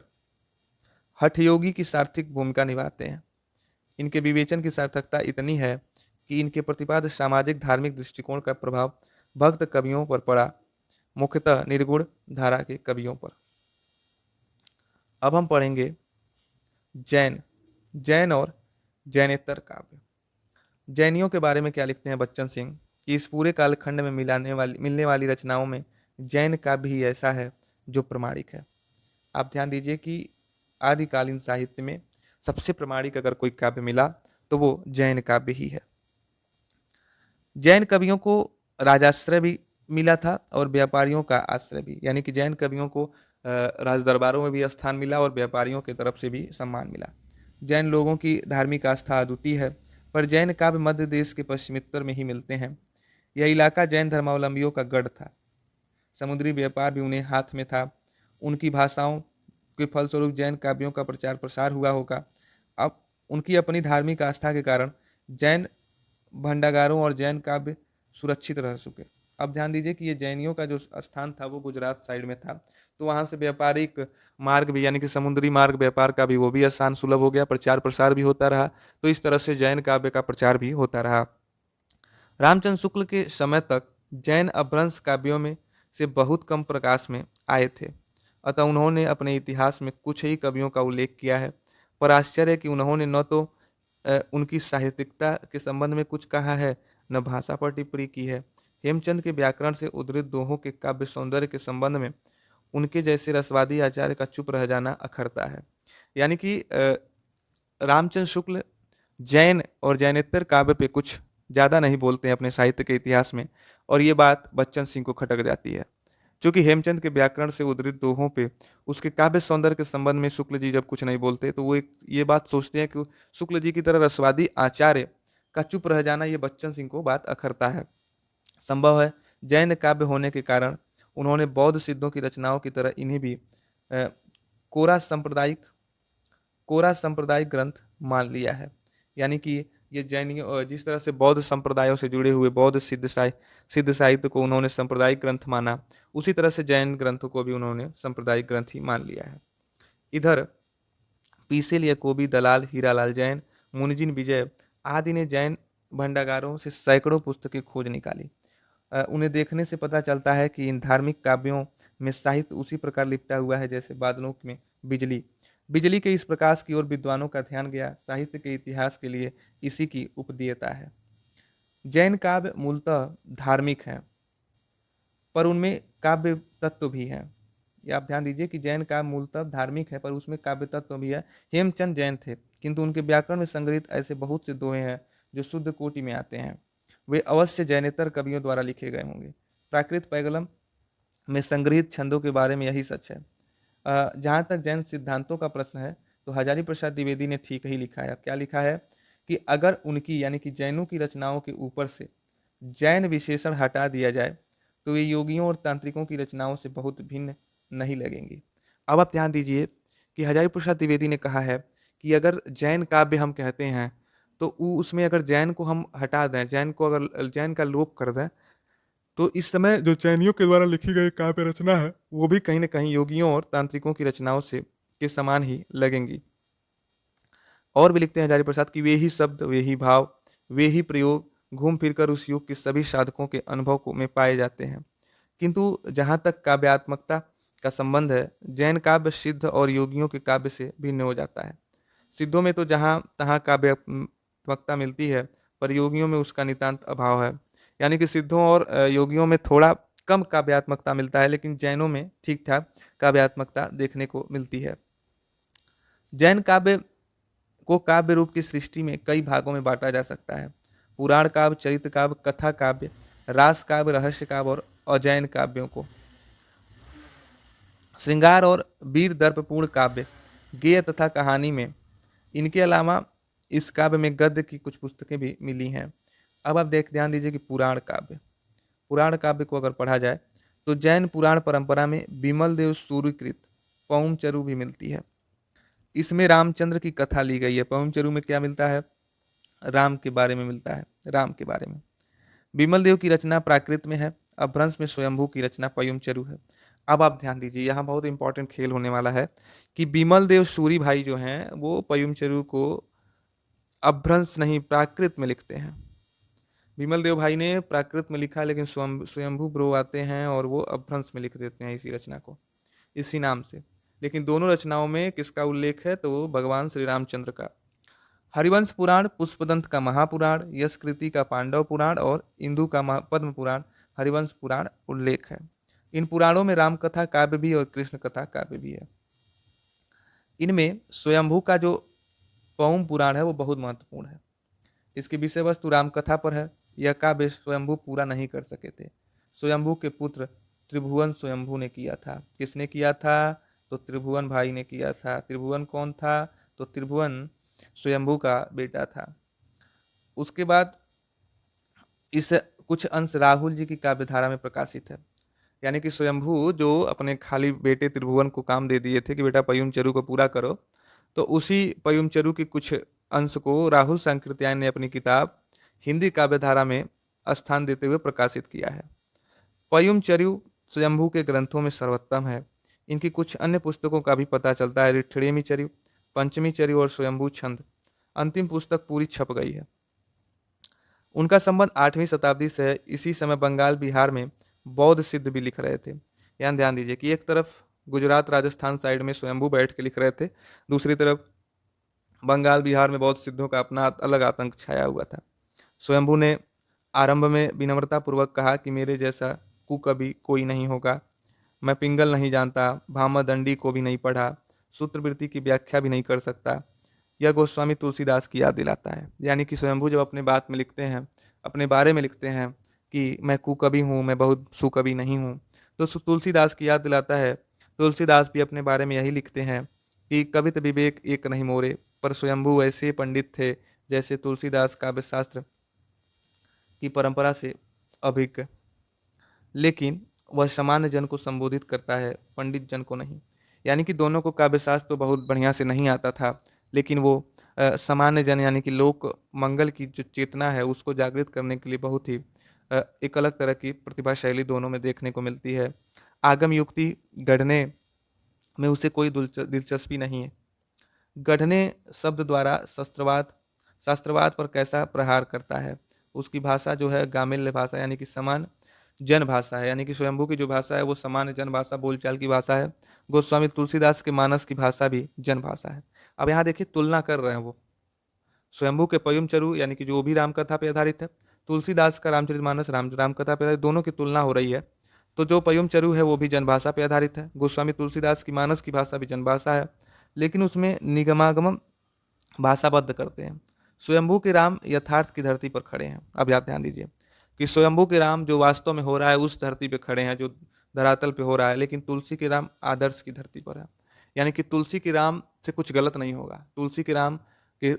हठयोगी की सार्थक भूमिका निभाते हैं। इनके विवेचन की सार्थकता इतनी है कि इनके प्रतिपाद्य सामाजिक धार्मिक दृष्टिकोण का प्रभाव भक्त कवियों पर पड़ा, मुख्यतः निर्गुण धारा के कवियों पर। अब हम पढ़ेंगे जैन और जैनेतर काव्य। जैनियों के बारे में क्या लिखते हैं बच्चन सिंह कि इस पूरे कालखंड में मिलने वाली रचनाओं में जैन काव्य ही ऐसा है जो प्रमाणिक है। आप ध्यान दीजिए कि आदिकालीन साहित्य में सबसे प्रमाणिक अगर कोई काव्य मिला तो वो जैन काव्य ही है। जैन कवियों को राजाश्रय भी मिला था और व्यापारियों का आश्रय भी, यानी कि जैन कवियों को राज दरबारों में भी स्थान मिला और व्यापारियों की तरफ से भी सम्मान मिला। जैन लोगों की धार्मिक आस्था अद्वितीय है, पर जैन काव्य मध्य देश के पश्चिमोत्तर में ही मिलते हैं। यह इलाका जैन धर्मावलंबियों का गढ़ था। समुद्री व्यापार भी उन्हें हाथ में था। उनकी भाषाओं के फलस्वरूप जैन काव्यों का प्रचार प्रसार हुआ होगा। अब उनकी अपनी धार्मिक आस्था के कारण जैन भंडागारों और जैन काव्य सुरक्षित रह चुके। अब ध्यान दीजिए कि ये जैनियों का जो स्थान था वो गुजरात साइड में था, तो वहाँ से व्यापारिक मार्ग भी यानी कि समुद्री मार्ग व्यापार का भी वो भी आसान सुलभ हो गया, प्रचार प्रसार भी होता रहा। तो इस तरह से जैन काव्य का प्रचार भी होता रहा। रामचंद्र शुक्ल के समय तक जैन अपभ्रंश काव्यों में से बहुत कम प्रकाश में आए थे, अतः उन्होंने अपने इतिहास में कुछ ही कवियों का उल्लेख किया है। पर आश्चर्य है कि उन्होंने न तो उनकी साहित्यिकता के संबंध में कुछ कहा है, न भाषा पर टिप्पणी की है। हेमचंद के व्याकरण से उद्धृत दोहों के काव्य सौंदर्य के संबंध में उनके जैसे रसवादी आचार्य का चुप रह जाना अखरता है। यानी कि रामचंद्र शुक्ल जैन और जैनेतर काव्य पे कुछ ज़्यादा नहीं बोलते हैं अपने साहित्य के इतिहास में, और ये बात बच्चन सिंह को खटक जाती है। चूंकि हेमचंद के व्याकरण से उद्धृत दोहों पे उसके काव्य सौंदर्य के संबंध में शुक्ल जी जब कुछ नहीं बोलते तो वो एक ये बात सोचते हैं कि शुक्ल जी की तरह रसवादी आचार्य का चुप रह जाना ये बच्चन सिंह को बात अखरता है। संभव है जैन काव्य होने के कारण उन्होंने बौद्ध सिद्धों की रचनाओं की तरह इन्हें भी कोरा सांप्रदायिक ग्रंथ मान लिया है। यानी कि ये जैनियों जिस तरह से बौद्ध संप्रदायों से जुड़े हुए बौद्ध सिद्ध साहित्य को उन्होंने सांप्रदायिक ग्रंथ माना, उसी तरह से जैन ग्रंथों को भी उन्होंने सांप्रदायिक ग्रंथ ही मान लिया है। इधर पीसेल, याकोबी, दलाल, हीरालाल जैन, मुनिजिन विजय आदि ने जैन भंडागारों से सैकड़ों पुस्तकें खोज निकाली। उन्हें देखने से पता चलता है कि इन धार्मिक काव्यों में साहित्य उसी प्रकार लिपटा हुआ है जैसे बादलों में बिजली। बिजली के इस प्रकाश की ओर विद्वानों का ध्यान गया। साहित्य के इतिहास के लिए इसी की उपदेयता है। जैन काव्य मूलतः धार्मिक हैं, पर उनमें काव्य तत्व भी है। ये आप ध्यान दीजिए कि जैन काव्य मूलतः धार्मिक है, पर उसमें काव्य तत्व भी है। हेमचंद जैन थे, किंतु उनके व्याकरण में संग्रहित ऐसे बहुत से दोहे हैं जो शुद्ध कोटि में आते हैं। वे अवश्य जैनेतर कवियों द्वारा लिखे गए होंगे। प्राकृत पैगलम में संग्रहित छंदों के बारे में यही सच है। जहाँ तक जैन सिद्धांतों का प्रश्न है, तो हजारी प्रसाद द्विवेदी ने ठीक ही लिखा है। अब क्या लिखा है कि अगर उनकी यानी कि जैनों की रचनाओं के ऊपर से जैन विशेषण हटा दिया जाए तो वे योगियों और तांत्रिकों की रचनाओं से बहुत भिन्न नहीं लगेंगी। अब आप ध्यान दीजिए कि हजारी प्रसाद द्विवेदी ने कहा है कि अगर जैन काव्य हम कहते हैं तो उसमें अगर जैन को हम हटा दें, जैन को अगर जैन का लोप कर दें, तो इस समय जो जैनियों के द्वारा लिखी गई काव्य रचना है वो भी कहीं ना कहीं योगियों और तांत्रिकों की रचनाओं से के समान ही लगेंगी। और भी लिखते हैं हजारी प्रसाद कि वे ही शब्द, वे ही भाव, वे ही प्रयोग घूम फिरकर उस युग के सभी साधकों के अनुभव को में पाए जाते हैं। किंतु जहाँ तक काव्यात्मकता का संबंध है, जैन काव्य सिद्ध और योगियों के काव्य से भिन्न हो जाता है। सिद्धों में तो जहाँ तहाँ काव्यात्मकता मिलती है, पर योगियों में उसका नितांत अभाव है। यानी कि सिद्धों और योगियों में थोड़ा कम काव्यात्मकता मिलता है, लेकिन जैनों में ठीक ठाक काव्यात्मकता देखने को मिलती है। जैन काव्य को काव्य रूप की सृष्टि में कई भागों में बांटा जा सकता है। पुराण काव्य, चरित्र काव्य, कथा काव्य, रास काव्य, रहस्य काव्य और अजैन काव्यों को। श्रृंगार और वीर दर्पपूर्ण काव्य, गेय तथा कहानी में। इनके अलावा इस काव्य में गद्य की कुछ पुस्तकें भी मिली हैं। अब आप ध्यान दीजिए कि पुराण काव्य को अगर पढ़ा जाए तो जैन पुराण परंपरा में विमल देव सूर्यकृत पौम चरु भी मिलती है। इसमें रामचंद्र की कथा ली गई है। पौम चरु में क्या मिलता है? राम के बारे में मिलता है, राम के बारे में। विमल देव की रचना प्राकृत में है। अपभ्रंश में स्वयंभू की रचना पयुम चरु है। अब आप ध्यान दीजिए, यहाँ बहुत इंपॉर्टेंट खेल होने वाला है कि विमल देव सूरी भाई जो हैं वो पयुम चरु को अपभ्रंश नहीं प्राकृत में लिखते हैं। विमल देव भाई ने प्राकृत में लिखा, लेकिन स्वयंभू ब्रो आते हैं और वो अपभ्रंश में लिख देते हैं इसी रचना को, इसी नाम से। लेकिन दोनों रचनाओं में किसका उल्लेख है? तो वो भगवान श्री रामचंद्र का। हरिवंश पुराण पुष्पदंत का महापुराण, यशकृति का पांडव पुराण और इंदु का पद्म पुराण, हरिवंश पुराण उल्लेख है। इन पुराणों में राम कथा काव्य भी और कृष्ण कथा काव्य भी है। इनमें स्वयंभू का जो पौम पुराण है वो बहुत महत्वपूर्ण है। इसकी विषय वस्तु रामकथा पर है। यह काव्य स्वयंभू पूरा नहीं कर सके थे। स्वयंभू के पुत्र त्रिभुवन स्वयंभू ने किया था। किसने किया था? तो त्रिभुवन भाई ने किया था। त्रिभुवन कौन था? तो त्रिभुवन स्वयंभू का बेटा था। उसके बाद इस कुछ अंश राहुल जी की काव्यधारा में प्रकाशित है। यानी कि स्वयंभू जो अपने खाली बेटे त्रिभुवन को काम दे दिए थे कि बेटा पयुम चरु को पूरा करो, तो उसी पयुम चरु के कुछ अंश को राहुल सांकृत्यायन ने अपनी किताब हिंदी काव्यधारा में स्थान देते हुए प्रकाशित किया है। पयुम चरु स्वयंभू के ग्रंथों में सर्वोत्तम है। इनकी कुछ अन्य पुस्तकों का भी पता चलता है। ऋठिणेमी चरु, पंचमी चरु और स्वयंभू छंद। अंतिम पुस्तक पूरी छप गई है। उनका संबंध 8वीं शताब्दी से है। इसी समय बंगाल बिहार में बौद्ध सिद्ध भी लिख रहे थे। यहाँ ध्यान दीजिए कि एक तरफ गुजरात राजस्थान साइड में स्वयंभू बैठ के लिख रहे थे, दूसरी तरफ बंगाल बिहार में बौद्ध सिद्धों का अपना अलग आतंक छाया हुआ था। स्वयंभू ने आरंभ में विनम्रता पूर्वक कहा कि मेरे जैसा कुकवि कोई नहीं होगा। मैं पिंगल नहीं जानता, भामदंडी को भी नहीं पढ़ा, सूत्रवृत्ति की व्याख्या भी नहीं कर सकता। यह गोस्वामी तुलसीदास की याद दिलाता है। यानी कि स्वयंभू जब अपने बात में लिखते हैं, अपने बारे में लिखते हैं कि मैं कुकवि हूँ, मैं बहुत सुकवि नहीं हूँ, तो तुलसीदास की याद दिलाता है। तुलसीदास भी अपने बारे में यही लिखते हैं कि कवित विवेक एक नहीं मोरे, पर स्वयंभू ऐसे पंडित थे जैसे तुलसीदास काव्य शास्त्र की परंपरा से अभिज्ञ, लेकिन वह सामान्य जन को संबोधित करता है, पंडित जन को नहीं। यानी कि दोनों को काव्य शास्त्र तो बहुत बढ़िया से नहीं आता था, लेकिन वो सामान्य जन यानी कि लोक मंगल की जो चेतना है उसको जागृत करने के लिए बहुत ही एक अलग तरह की प्रतिभा शैली दोनों में देखने को मिलती है। आगम युक्ति गढ़ने में उसे कोई दिलचस्पी नहीं है। गढ़ने शब्द द्वारा शास्त्रवाद पर कैसा प्रहार करता है। उसकी भाषा जो है गामिल्य भाषा यानी कि समान जन भाषा है। यानी कि स्वयंभू की जो भाषा है वो सामान्य जन भाषा बोलचाल की भाषा है, गोस्वामी तुलसीदास के मानस की भाषा भी जन भाषा है। अब यहाँ देखिए तुलना कर रहे हैं वो, स्वयंभू के पयुम चरु यानी कि जो भी राम कथा पे आधारित है, तुलसीदास का रामचरितमानस राम कथा पे आधारित, दोनों की तुलना हो रही है। तो जो पयुम चरु है वो भी जनभाषा पे आधारित है, गोस्वामी तुलसीदास की मानस की भाषा भी जनभाषा है, लेकिन उसमें निगमागम भाषाबद्ध करते हैं। स्वयंभू के राम यथार्थ की धरती पर खड़े हैं। अब आप ध्यान दीजिए कि स्वयंभू के राम जो वास्तव में हो रहा है उस धरती पे खड़े हैं जो धरातल पे हो रहा है, लेकिन तुलसी के राम आदर्श की धरती पर है। यानी कि तुलसी के राम से कुछ गलत नहीं होगा, तुलसी के राम के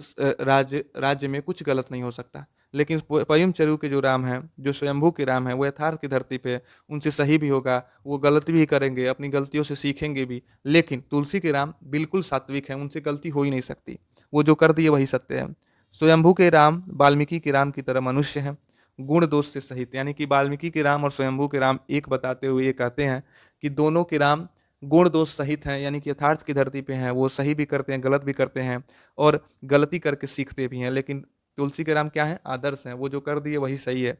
राज्य में कुछ गलत नहीं हो सकता, लेकिन पयुम चरु के जो राम हैं, जो स्वयंभू के राम हैं, वो यथार्थ की धरती पे उनसे सही भी होगा, वो गलती भी करेंगे, अपनी गलतियों से सीखेंगे भी, लेकिन तुलसी के राम बिल्कुल सात्विक हैं, उनसे गलती हो ही नहीं सकती, वो जो कर दिए वही सत्य है। स्वयंभू के राम वाल्मीकि के राम की तरह मनुष्य हैं, गुण दोष से सहित, यानी कि वाल्मीकि के राम और स्वयंभू के राम एक बताते हुए ये कहते हैं कि दोनों के राम गुण दोष सहित हैं, यानी कि यथार्थ की धरती पे हैं, वो सही भी करते हैं, गलत भी करते हैं और गलती करके सीखते भी हैं, लेकिन तुलसी के राम क्या है, आदर्श हैं, वो जो कर दिए वही सही है।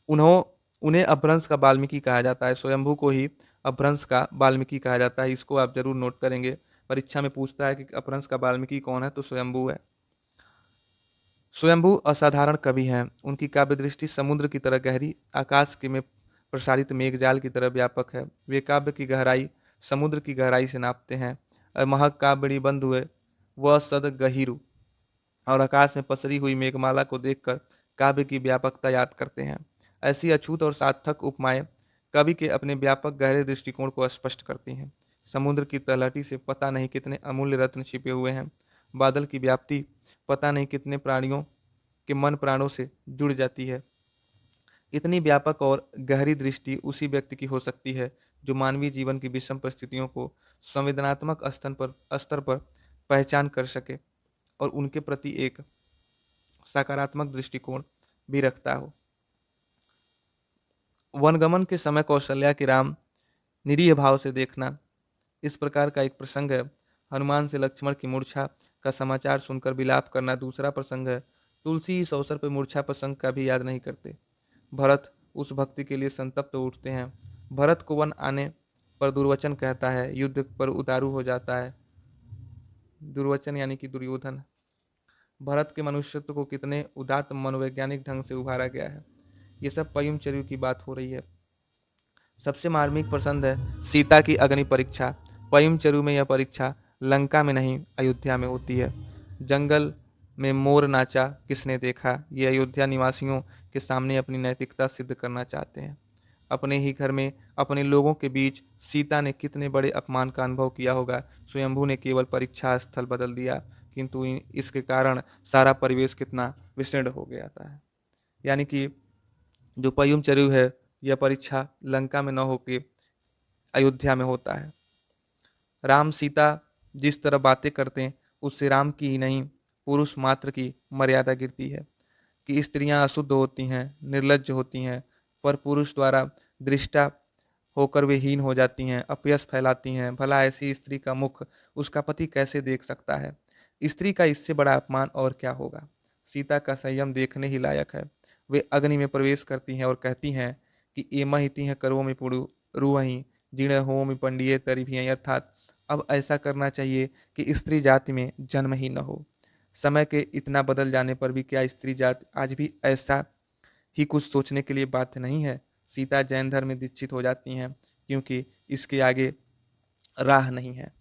उन्हें अपभ्रंश का वाल्मीकि कहा जाता है, स्वयंभू को ही अपभ्रंश का वाल्मीकि कहा जाता है। इसको आप जरूर नोट करेंगे, परीक्षा में पूछता है कि अपभ्रंश का वाल्मीकि कौन है, तो स्वयंभू है। स्वयंभू असाधारण कवि हैं, उनकी काव्य दृष्टि समुद्र की तरह गहरी, आकाश के में प्रसारित मेघजाल की तरह व्यापक है। वे काव्य की गहराई समुद्र की गहराई से नापते हैं। महकाव्यणी बंधु हुए वह सद गहिरु, और आकाश में पसरी हुई मेघमाला को देखकर काव्य की व्यापकता याद करते हैं। ऐसी अछूत और सार्थक उपमाएं कवि के अपने व्यापक गहरे दृष्टिकोण को स्पष्ट करती हैं। समुद्र की तलहटी से पता नहीं कितने अमूल्य रत्न छिपे हुए हैं, बादल की व्याप्ति पता नहीं कितने प्राणियों के मन प्राणों से जुड़ जाती है। इतनी व्यापक और गहरी दृष्टि उसी व्यक्ति की हो सकती है जो मानवीय जीवन की विषम परिस्थितियों को संवेदनात्मक स्तर पर पहचान कर सके और उनके प्रति एक सकारात्मक दृष्टिकोण भी रखता हो। वनगमन के समय कौशल्या के राम निरीह भाव से देखना, इस प्रकार का एक प्रसंग है। हनुमान से लक्ष्मण की मूर्छा का समाचार सुनकर विलाप करना दूसरा प्रसंग है। तुलसी इस अवसर पर मूर्छा प्रसंग का भी याद नहीं करते। भरत उस भक्ति के लिए संतप्त उठते हैं। भरत को वन आने पर दुर्वचन कहता है, युद्ध पर उतारू हो जाता है। दुर्वचन यानी कि दुर्योधन। भरत के मनुष्यत्व को कितने उदात्त मनोवैज्ञानिक ढंग से उभारा गया है। ये सब पयुम चरु की बात हो रही है। सबसे मार्मिक प्रसंग है सीता की अग्नि परीक्षा। पयुम चरु में यह परीक्षा लंका में नहीं अयोध्या में होती है। जंगल में मोर नाचा किसने देखा, ये अयोध्या निवासियों के सामने अपनी नैतिकता सिद्ध करना चाहते हैं। अपने ही घर में अपने लोगों के बीच सीता ने कितने बड़े अपमान का अनुभव किया होगा। स्वयंभू ने केवल परीक्षा स्थल बदल दिया, किंतु इसके कारण सारा परिवेश कितना विशीर्ण हो गया था। यानी कि जो पयुम चरु है, यह परीक्षा लंका में न होके अयोध्या में होता है। राम सीता जिस तरह बातें करते हैं उससे राम की ही नहीं पुरुष मात्र की मर्यादा गिरती है कि स्त्रियां अशुद्ध होती हैं, निर्लज्ज होती हैं, पर पुरुष द्वारा दृष्टा होकर वे हीन हो जाती हैं, अपयश फैलाती हैं। भला ऐसी स्त्री का मुख उसका पति कैसे देख सकता है। स्त्री का इससे बड़ा अपमान और क्या होगा। सीता का संयम देखने ही लायक है। वे अग्नि में प्रवेश करती हैं और कहती हैं कि एम हिति हैं करो में पुरु रूहहीं जीर्ण होम पंडिये तरिभियं, अर्थात अब ऐसा करना चाहिए कि स्त्री जाति में जन्म ही न हो। समय के इतना बदल जाने पर भी क्या स्त्री जाति आज भी ऐसा ही कुछ सोचने के लिए बाध्य नहीं है। सीता जैन धर्म में दीक्षित हो जाती हैं क्योंकि इसके आगे राह नहीं है।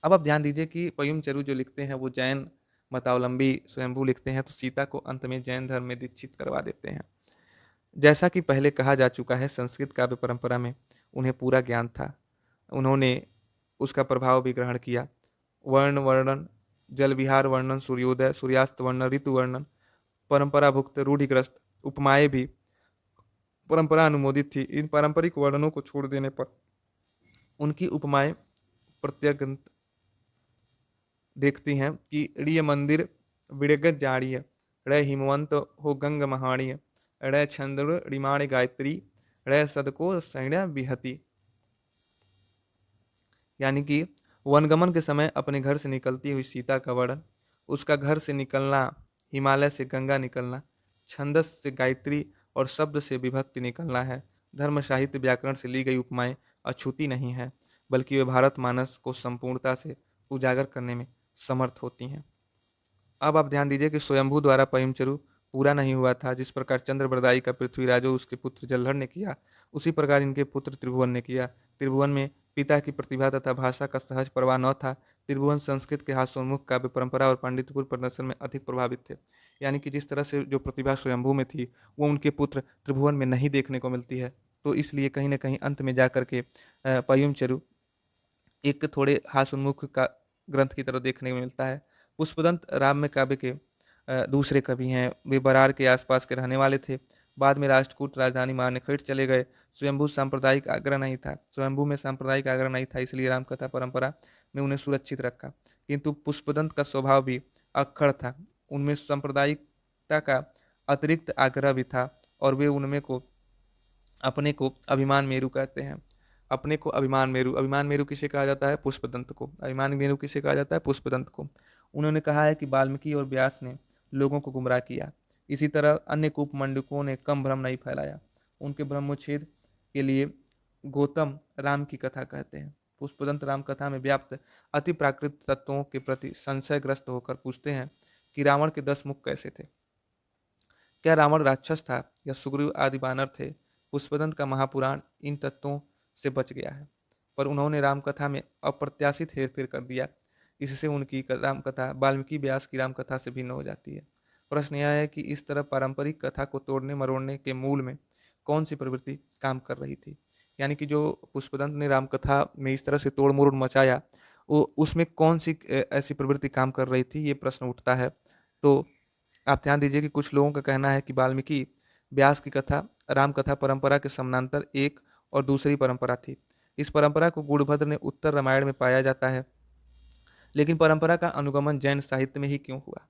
अब आप ध्यान दीजिए कि पयुम चरु जो लिखते हैं वो जैन मतावलंबी स्वयंभू लिखते हैं, तो सीता को अंत में जैन धर्म में दीक्षित करवा देते हैं। जैसा कि पहले कहा जा चुका है, संस्कृत काव्य परंपरा में उन्हें पूरा ज्ञान था, उन्होंने उसका प्रभाव भी ग्रहण किया। वर्ण वर्णन, जल विहार वर्णन, सूर्योदय सूर्यास्त वर्णन, ऋतु वर्णन, परंपराभुक्त रूढ़िग्रस्त उपमाएं भी परंपरा अनुमोदित थी। इन पारंपरिक वर्णनों को छोड़ देने पर उनकी उपमाएं प्रत्यगंत देखती हैं कि ऋय मंदिर विड़गत जाड़ीय, रे हिमवंत हो गंग महाणीय, रे छंद्र रिमाण गायत्री, रे सदको सैण्य विहति। यानी कि वनगमन के समय अपने घर से निकलती हुई सीता का वर्णन, उसका घर से निकलना, हिमालय से गंगा निकलना, छंदस से गायत्री और शब्द से विभक्ति निकलना है। धर्म साहित्य व्याकरण से ली गई उपमाएं अछूती नहीं है, बल्कि वे भारत मानस को संपूर्णता से उजागर करने में समर्थ होती हैं। अब आप ध्यान दीजिए कि स्वयंभू द्वारा पयमचरु पूरा नहीं हुआ था। जिस प्रकार चंद्रबरदाई का पृथ्वीराज और उसके पुत्र जलधर ने किया, उसी प्रकार इनके पुत्र त्रिभुवन ने किया। त्रिभुवन में पिता की प्रतिभा तथा भाषा का सहज प्रवाह न था। त्रिभुवन संस्कृत के हास्योन्मुख काव्य परंपरा और पांडित्यपूर्ण प्रदर्शन में अधिक प्रभावित थे। यानी कि जिस तरह से जो प्रतिभा स्वयंभू में थी, वो उनके पुत्र त्रिभुवन में नहीं देखने को मिलती है। तो इसलिए कहीं ना कहीं अंत में जाकर के पयमचरु एक थोड़े हास्योन्मुख का ग्रंथ की तरह देखने को मिलता है। पुष्पदंत राम काव्य के दूसरे कवि हैं। वे बरार के आसपास के रहने वाले थे। बाद में राष्ट्रकूट राजधानी मानेखिट चले गए। स्वयंभू में सांप्रदायिक आग्रह नहीं था, इसलिए रामकथा परंपरा में उन्हें सुरक्षित रखा। किंतु पुष्पदंत का स्वभाव भी अक्खड़ था। उनमें सांप्रदायिकता का अतिरिक्त आग्रह भी था और वे उनमें को अपने को अभिमान मेरु कहते हैं। अपने को अभिमान मेरु किसे कहा जाता है? पुष्पदंत को। अभिमान मेरु किसे कहा जाता है? पुष्पदंत को। उन्होंने कहा है कि वाल्मीकि और व्यास ने लोगों को गुमराह किया, इसी तरह अन्य कूपमंडकों ने कम भ्रम नहीं फैलाया। उनके ब्रह्मोच्छेद के लिए गौतम राम की कथा कहते हैं। पुष्पदंत राम कथा में व्याप्त अति प्राकृत तत्वों के प्रति संशयग्रस्त होकर पूछते हैं कि रावण के 10 मुख कैसे थे? क्या रावण राक्षस था या सुग्रीव आदि बानर थे? पुष्पदंत का महापुराण इन तत्वों से बच गया है, पर उन्होंने रामकथा में अप्रत्याशित हेरफेर कर दिया। इससे उनकी रामकथा वाल्मीकि व्यास की रामकथा से भिन्न हो जाती है। प्रश्न यह है कि इस तरह पारंपरिक कथा को तोड़ने मरोड़ने के मूल में कौन सी प्रवृत्ति काम कर रही थी? यानी कि जो पुष्पदंत ने रामकथा में इस तरह से तोड़ मरोड़ मचाया, वो उसमें कौन सी ऐसी प्रवृत्ति काम कर रही थी, ये प्रश्न उठता है। तो आप ध्यान दीजिए कि कुछ लोगों का कहना है कि वाल्मीकि व्यास की कथा राम कथा परंपरा के समानांतर एक और दूसरी परंपरा थी। इस परंपरा को गुणभद्र ने उत्तर रामायण में पाया जाता है, लेकिन परंपरा का अनुगमन जैन साहित्य में ही क्यों हुआ,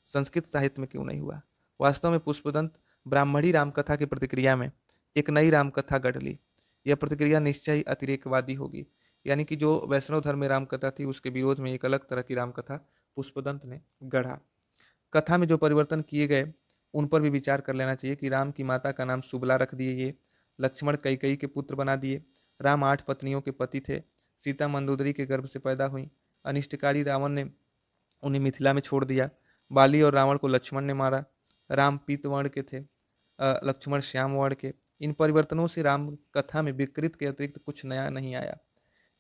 संस्कृत साहित्य में क्यों नहीं हुआ? वास्तव में पुष्पदंत ब्राह्मणी रामकथा की प्रतिक्रिया में एक नई रामकथा गढ़ ली। यह प्रतिक्रिया निश्चय ही अतिरेकवादी होगी। यानी कि जो वैष्णव धर्म में रामकथा थी, उसके विरोध में एक अलग तरह की रामकथा पुष्पदंत ने गढ़ा। कथा में जो परिवर्तन किए गए उन पर भी विचार कर लेना चाहिए कि राम की माता का नाम सुबला रख दिए, ये लक्ष्मण कैकेयी के पुत्र बना दिए। राम 8 पत्नियों के पति थे। सीता मंदोदरी के गर्भ से पैदा हुई। अनिष्टकारी रावण ने उन्हें मिथिला में छोड़ दिया। बाली और रावण को लक्ष्मण ने मारा। राम पीत वर्ण के थे, लक्ष्मण श्याम वर्ण के। इन परिवर्तनों से राम कथा में विकृत के अतिरिक्त कुछ नया नहीं आया।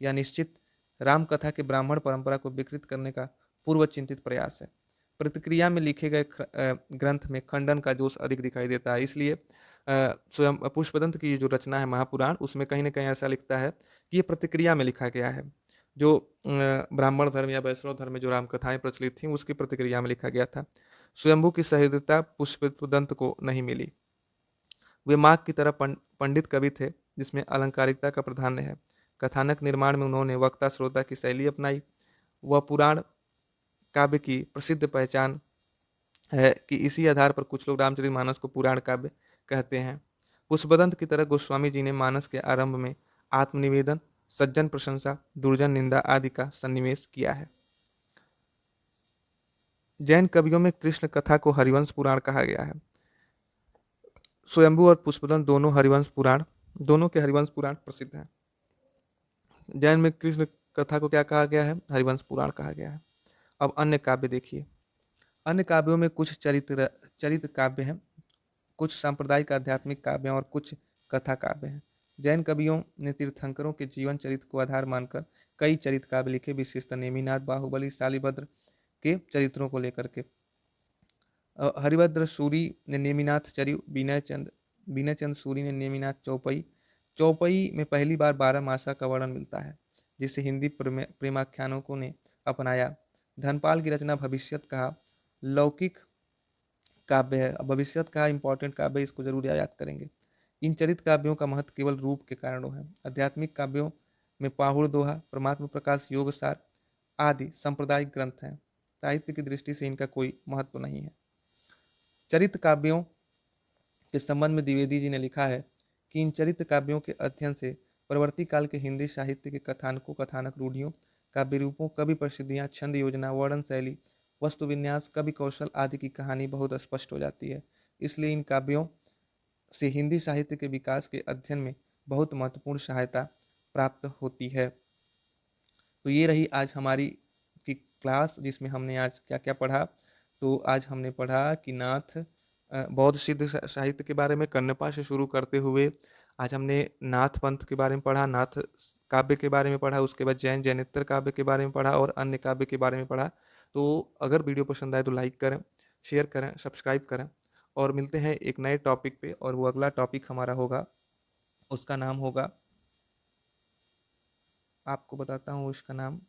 यह निश्चित राम कथा के ब्राह्मण परंपरा को विकृत करने का पूर्व चिंतित प्रयास है। प्रतिक्रिया में लिखे गए ग्रंथ में खंडन का जोश अधिक दिखाई देता है। इसलिए स्वयं पुष्पदंत की जो रचना है महापुराण, उसमें कहीं ना कहीं ऐसा लिखता है कि ये प्रतिक्रिया में लिखा गया है। जो ब्राह्मण धर्म या वैष्णव धर्म में जो रामकथाएं प्रचलित थीं, उसकी प्रतिक्रिया में लिखा गया था। स्वयंभू की सहृदयता पुष्पदंत को नहीं मिली। वे माघ की तरह पंडित कवि थे, जिसमें अलंकारिकता का प्राधान्य है। कथानक निर्माण में उन्होंने वक्ता श्रोता की शैली अपनाई। वह पुराण काव्य की प्रसिद्ध पहचान है कि इसी आधार पर कुछ लोग रामचरितमानस को पुराण काव्य कहते हैं। पुष्पदंत की तरह गोस्वामी जी ने मानस के आरंभ में आत्मनिवेदन, सज्जन प्रशंसा, दुर्जन निंदा आदि का सन्निवेश किया है। जैन कवियों में कृष्ण कथा को हरिवंश पुराण कहा गया है। स्वयंभू और पुष्पदंत दोनों के हरिवंश पुराण प्रसिद्ध हैं। जैन में कृष्ण कथा को क्या कहा गया है? हरिवंश पुराण कहा गया है। अब अन्य काव्य देखिए। अन्य काव्यों में कुछ चरित्र काव्य हैं, कुछ सांप्रदायिक आध्यात्मिक काव्य हैं और कुछ कथा काव्य हैं। जैन कवियों ने तीर्थंकरों के जीवन चरित्र को आधार मानकर कई चरित्र काव्य लिखे, विशेषतः नेमिनाथ, बाहुबली, शालिभद्र के चरित्रों को लेकर के। हरिभद्र सूरी ने नेमिनाथ चरिव, विनय चंद सूरी ने नेमिनाथ चौपई। चौपई में पहली बार 12 मासा का वर्णन मिलता है, जिसे हिंदी प्रेमाख्यानकों ने अपनाया। धनपाल की रचना भविष्यत कहा लौकिक काव्य है। भविष्यत कहा इंपॉर्टेंट काव्य, इसको जरूर याद करेंगे। इन चरित्र काव्यों का महत्व केवल रूप के कारणों है। आध्यात्मिक काव्यों में पाहुड़ दोहा, परमात्मा प्रकाश, योग सार आदि सांप्रदायिक ग्रंथ हैं। साहित्य की दृष्टि से इनका कोई महत्व नहीं है। चरित्र काव्यों के संबंध में द्विवेदी जी ने लिखा है कि इन चरित्र काव्यों के अध्ययन से परवर्ती काल के हिंदी साहित्य के कथानकों, कथानक रूढ़ियों, काव्य रूपों, कवि प्रसिद्धियाँ, छंद योजना, वर्णन शैली, वस्तु विन्यास, कवि कौशल आदि की कहानी बहुत स्पष्ट हो जाती है। इसलिए इन काव्यों से हिंदी साहित्य के विकास के अध्ययन में बहुत महत्वपूर्ण सहायता प्राप्त होती है। तो ये रही आज हमारी की क्लास, जिसमें हमने आज क्या क्या पढ़ा। तो आज हमने पढ़ा कि नाथ बौद्ध सिद्ध साहित्य के बारे में कन्नपा से शुरू करते हुए आज हमने नाथ पंथ के बारे में पढ़ा, नाथ काव्य के बारे में पढ़ा, उसके बाद जैन जैनेतर काव्य के बारे में पढ़ा और अन्य काव्य के बारे में पढ़ा। तो अगर वीडियो पसंद आए तो लाइक करें, शेयर करें, सब्सक्राइब करें, और मिलते हैं एक नए टॉपिक पे। और वो अगला टॉपिक हमारा होगा, उसका नाम होगा, आपको बताता हूँ उसका नाम,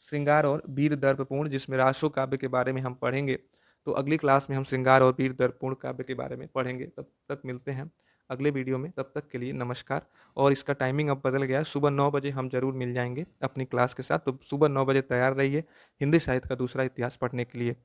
श्रृंगार और वीर दर्पपूर्ण, जिसमें रासो काव्य के बारे में हम पढ़ेंगे। तो अगली क्लास में हम श्रृंगार और वीर दर्पपूर्ण काव्य के बारे में पढ़ेंगे। तब तक मिलते हैं अगले वीडियो में, तब तक के लिए नमस्कार। और इसका टाइमिंग अब बदल गया, सुबह 9 बजे हम जरूर मिल जाएंगे अपनी क्लास के साथ। तो सुबह 9 बजे तैयार रहिए हिंदी साहित्य का दूसरा इतिहास पढ़ने के लिए।